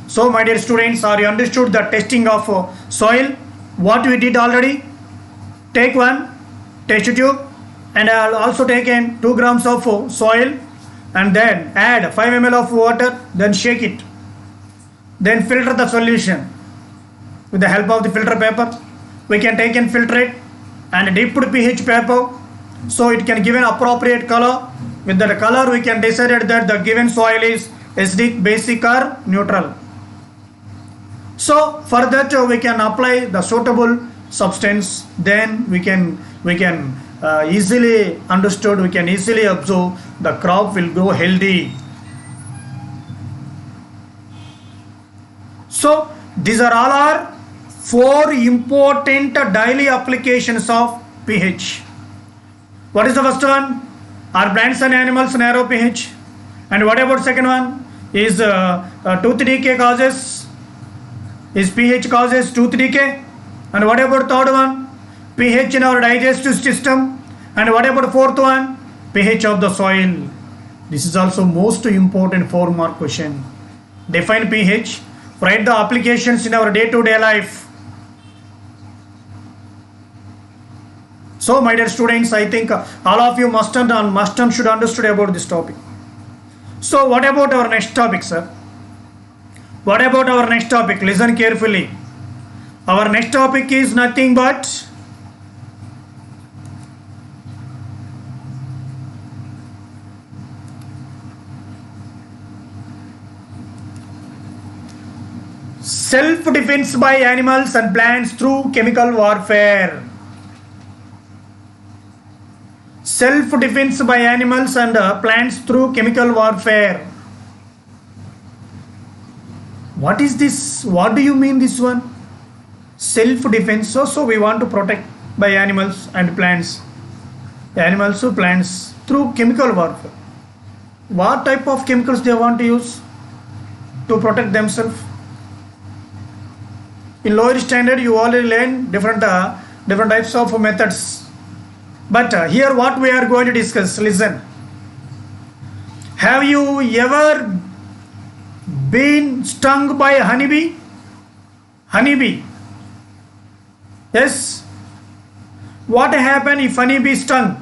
So my dear students, are you understood the testing of soil? What we did already? Take one test tube and I'll also take in 2 grams of soil and then add 5 ml of water, then shake it. Then filter the solution with the help of the filter paper. We can take in filtrate and dipped pH paper, so it can give an appropriate color. With that color we can decide that the given soil is acidic, basic or neutral. So for that we can apply the suitable substance. Then we can easily understood, we can easily observe the crop will grow healthy. So these are all our 4 important daily applications of pH. What is the first one? Are plants and animals narrow pH? And what about second one? Is tooth decay causes? Is pH causes tooth decay? And what about third one? pH in our digestive system. And what about fourth one? pH of the soil. This is also most important 4-mark question. Define pH. Write the applications in our day-to-day life. So my dear students, I think all of you must and should understood about this topic. So what about our next topic, sir? What about our next topic? Listen carefully. Our next topic is nothing but self-defense by animals and plants through chemical warfare. Self-defense by animals and plants through chemical warfare. What is this? What do you mean this one? Self-defense. So we want to protect by animals and plants. Animals or plants through chemical warfare. What type of chemicals they want to use to protect themselves? In lower standard, you already learn different types of methods. But here what we are going to discuss, listen. Have you ever been stung by a honeybee? Honeybee. Yes. What happened if honeybee stung?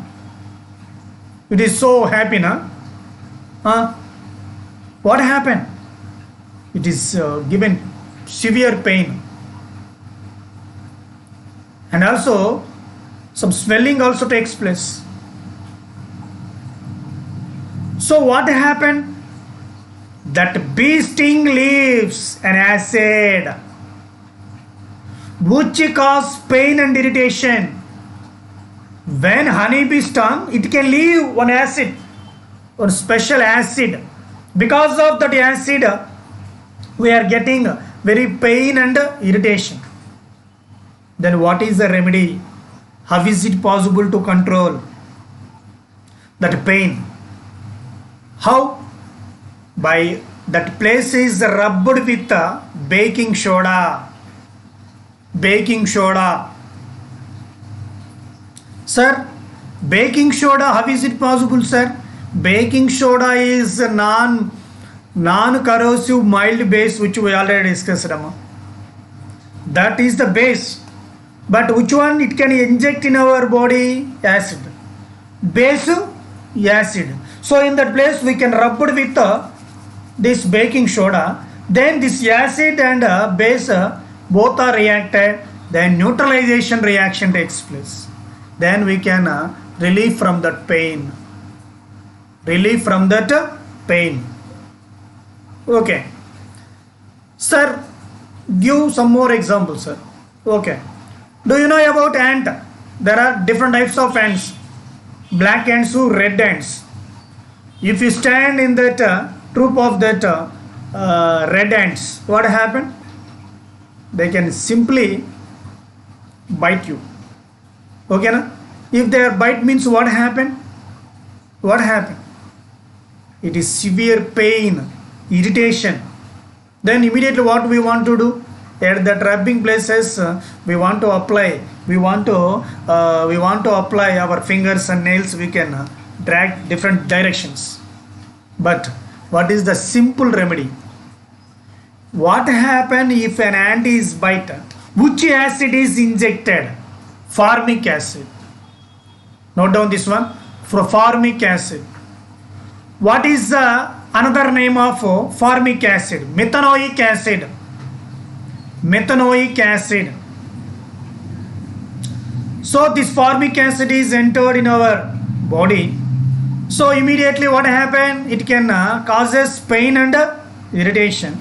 It is so happy, na? What happened? It is given severe pain. And also some swelling also takes place. So what happened? That bee sting leaves an acid which cause pain and irritation. When honeybee stung, it can leave one acid or special acid. Because of that acid, we are getting very pain and irritation. Then what is the remedy? How is it possible to control that pain? How? By that place is rubbed with baking soda. Baking soda. Sir, baking soda, how is it possible, sir? Baking soda is a non-corrosive mild base which we already discussed. That is the base. But which one it can inject in our body? Acid. Base, acid. So in that place we can rub it with this baking soda. Then this acid and base both are reacted. Then neutralization reaction takes place. Then we can relieve from that pain. Relieve from that pain. Okay. Sir, give some more examples, sir. Okay. Do you know about ant? There are different types of ants. Black ants or red ants. If you stand in that troop of that red ants, what happened? They can simply bite you. Okay, na? If their bite means what happened? What happened? It is severe pain, irritation. Then immediately what we want to do? At the rubbing places, we want to apply. We want to apply our fingers and nails. We can drag different directions. But what is the simple remedy? What happens if an ant is bitten? Which acid is injected? Formic acid. Note down this one. For formic acid. What is another name of formic acid? Methanoic acid. Methanoic acid. So this formic acid is entered in our body. So immediately what happens? It can causes pain and irritation.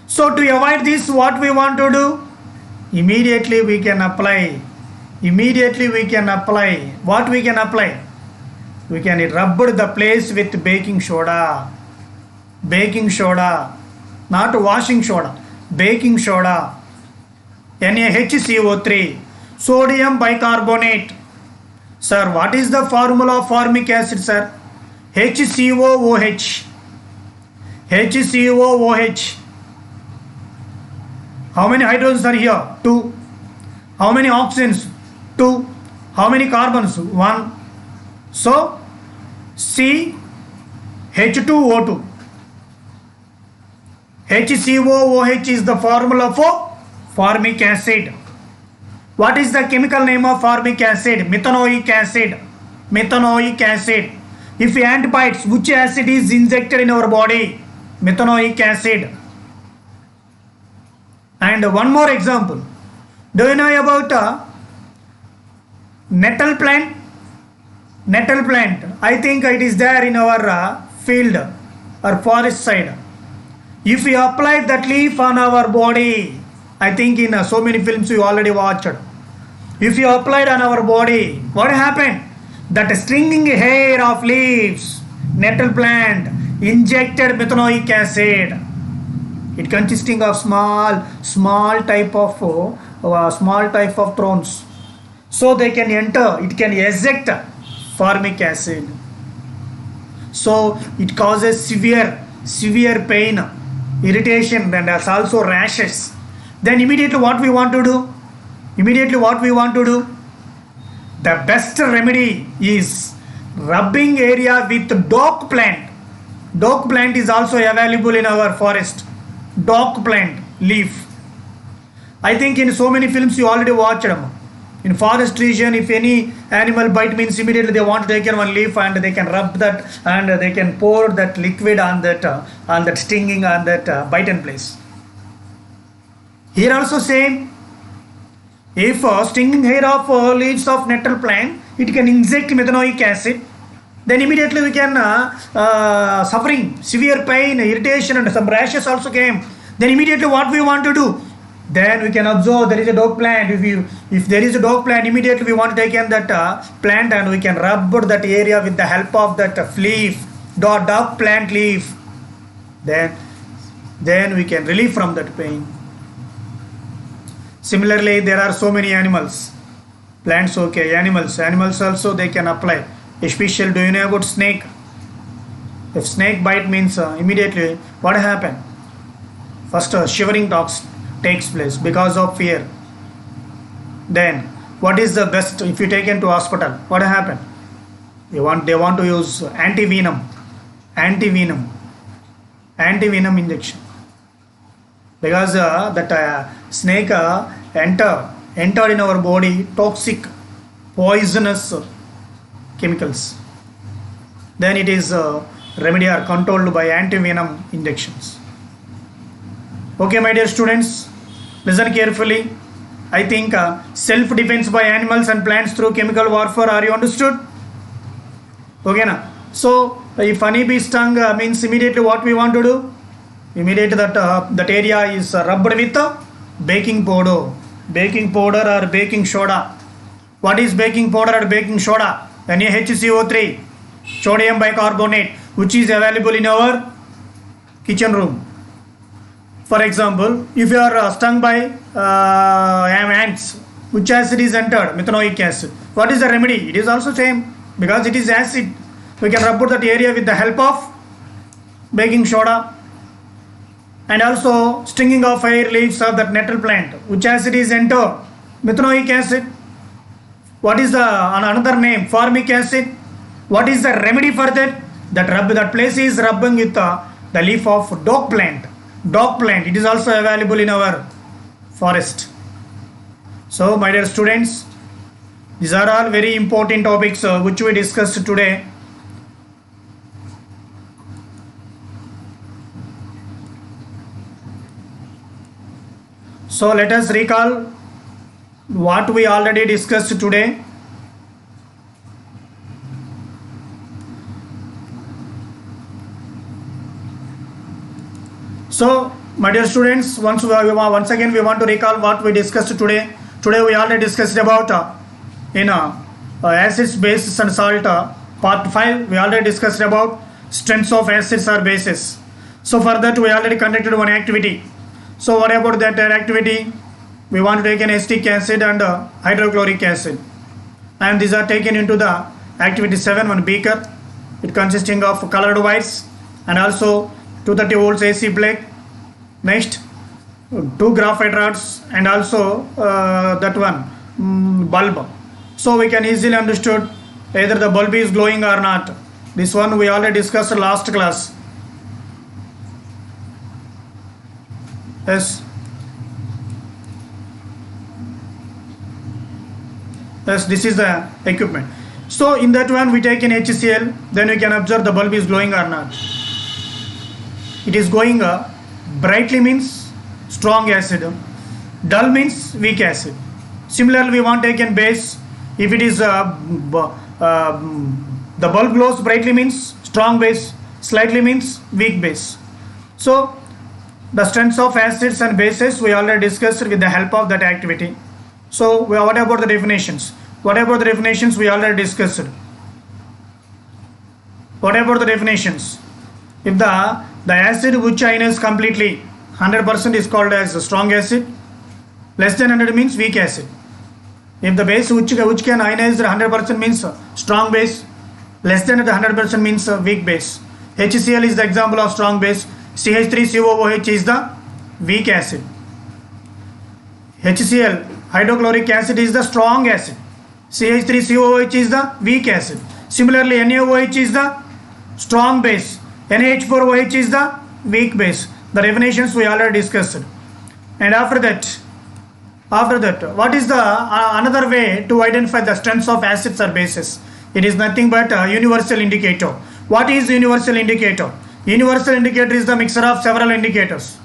So to avoid this, what we want to do? Immediately we can apply. Immediately we can apply. What we can apply? We can rub the place with baking soda. Baking soda. Not washing soda. Baking soda. NaHCO3. Sodium bicarbonate. Sir, what is the formula of formic acid, sir? HCOOH. HCOOH. How many hydrogens are here? 2. How many oxygens? 2. How many carbons? 1. So, CH2O2. HCOOH is the formula for formic acid. What is the chemical name of formic acid? Methanoic acid. Methanoic acid. If ant bites, which acid is injected in our body? Methanoic acid. And one more example. Do you know about nettle plant? Nettle plant. I think it is there in our field or forest side. If we apply that leaf on our body, I think in so many films you already watched. If you applied on our body, what happened? That stinging hair of leaves, nettle plant, injected methanoic acid. It consisting of small type of thorns. So they can enter, it can eject formic acid. So it causes severe pain, irritation, and also rashes. Then immediately what we want to do? The best remedy is rubbing area with dock plant. Dock plant is also available in our forest. Dock plant leaf. I think in so many films you already watched them. In forest region, if any animal bite means immediately they want to take one leaf and they can rub that and they can pour that liquid on that stinging on that bitten place. Here also same. If stinging hair of leaves of nettle plant, it can inject methanoic acid. Then immediately we can suffering severe pain, irritation, and some rashes also came. Then immediately what we want to do? Then we can observe there is a dog plant. If there is a dog plant, immediately we want to take in that plant and we can rub that area with the help of that leaf, dog plant leaf. Then we can relieve from that pain. Similarly, there are so many animals. Plants okay, animals also they can apply. Especially, do you know about snake? If snake bite means immediately what happen? First shivering takes place because of fear. Then what is the best? If you take into hospital, what happen? They want to use anti-venom injection, because that snake entered in our body toxic poisonous chemicals. Then it is remedy or controlled by anti-venom injections. Okay, my dear students, listen carefully. I think self-defense by animals and plants through chemical warfare. Are you understood? Okay, now. So if honeybee stung means immediately what we want to do? Immediately that area is rubbed with baking powder or baking soda. What is baking powder or baking soda? NaHCO3, sodium bicarbonate, which is available in our kitchen room. For example, if you are stung by ants, which acid is entered? Methanoic acid. What is the remedy? It is also same, because it is acid. We can rub that area with the help of baking soda. And also stinging of hair leaves of that nettle plant. Which acid is entered? Methanoic acid. What is the another name? Formic acid. What is the remedy for that? That place is rubbing with the leaf of dock plant. Dock plant. It is also available in our forest. So, my dear students, these are all very important topics which we discussed today. So let us recall what we already discussed today. So my dear students, once again we want to recall what we discussed today. Today we already discussed about acids, bases and salt. Part 5 we already discussed about strengths of acids or bases. So for that we already conducted one activity. So what about that activity? We want to take an acetic acid and hydrochloric acid, and these are taken into the activity 7, one beaker. It consisting of colored wires and also 230 volts AC plug. Next, 2 graphite rods and also that one bulb. So we can easily understood either the bulb is glowing or not. This one we already discussed last class. Yes. Thus this is the equipment. So in that one we take in HCl, then we can observe the bulb is glowing or not. It is glowing brightly means strong acid, dull means weak acid. Similarly we want to take in base. If it is the bulb glows brightly means strong base, slightly means weak base. So the strengths of acids and bases we already discussed with the help of that activity. So what about the definitions? What about the definitions we already discussed? What about the definitions? If the acid which ionizes completely 100% is called as a strong acid, less than 100 means weak acid. If the base which can ionize 100% means strong base, less than 100% means weak base. HCl is the example of strong base. CH3COOH is the weak acid. HCl, hydrochloric acid, is the strong acid. CH3COOH is the weak acid. Similarly, NaOH is the strong base. NH4OH is the weak base. The definitions we already discussed. And after that, what is the another way to identify the strengths of acids or bases? It is nothing but a universal indicator. What is universal indicator? Universal indicator is the mixture of several indicators.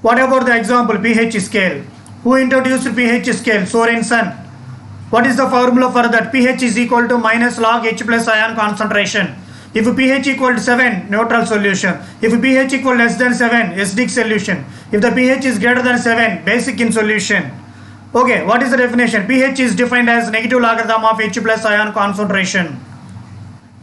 What about the example pH scale? Who introduced pH scale? Sorensen. What is the formula for that? pH is equal to minus log H plus ion concentration. If pH equal to 7, neutral solution. If pH equal less than 7, acidic solution. If the pH is greater than 7, basic in solution. Okay, what is the definition? pH is defined as negative logarithm of H plus ion concentration.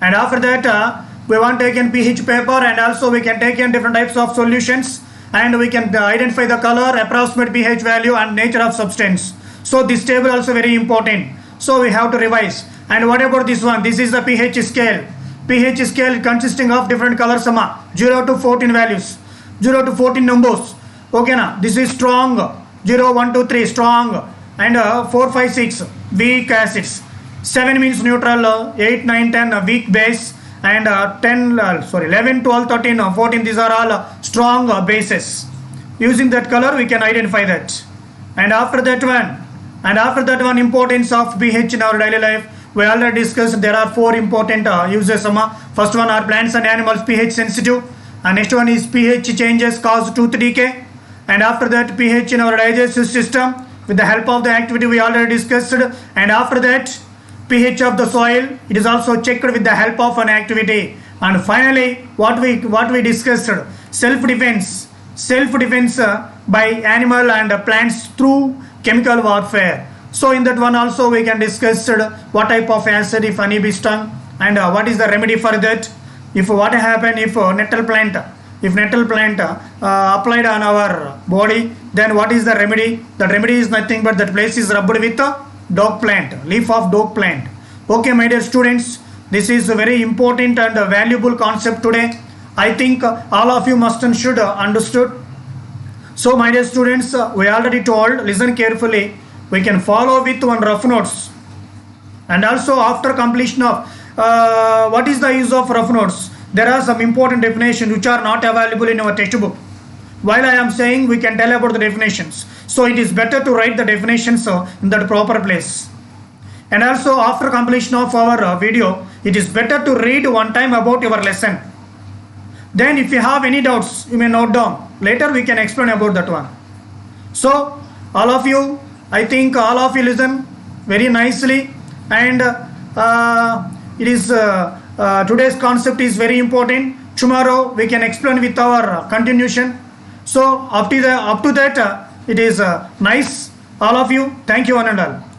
And after that, we want to take in pH paper, and also we can take in different types of solutions, and we can identify the color, approximate pH value, and nature of substance. So this table also very important. So we have to revise. And what about this one? This is the pH scale. pH scale consisting of different colors, 0 to 14 values, 0 to 14 numbers. Okay, now this is strong, 0, 1, 2, 3 strong, and 4, 5, 6 weak acids. 7 means neutral, 8, 9, 10 weak base, and 11, 12, 13, 14, these are all strong bases. Using that color we can identify that. And after that one, importance of pH in our daily life, we already discussed. There are 4 important uses. First one are plants and animals pH sensitive, and next one is pH changes cause tooth decay, and after that pH in our digestive system with the help of the activity we already discussed, and after that pH of the soil, it is also checked with the help of an activity. And finally what we discussed, self-defense by animal and plants through chemical warfare. So in that one also we can discuss what type of acid if honey be stung, and what is the remedy for that. If what happen if nettle plant applied on our body, then what is the remedy? The remedy is nothing but that place is rubbed with dock plant, leaf of dock plant. Okay, my dear students, this is a very important and valuable concept today. I think all of you must and should understood. So my dear students, we already told, listen carefully. We can follow with one rough notes, and also after completion of what is the use of rough notes, there are some important definitions which are not available in our textbook. While I am saying, we can tell about the definitions, so it is better to write the definitions in that proper place. And also after completion of our video, it is better to read one time about your lesson. Then if you have any doubts, you may note down. Later we can explain about that one. So all of you, I think all of you listen very nicely, and it is today's concept is very important. Tomorrow we can explain with our continuation. So up to that, it is nice. All of you, thank you one and all.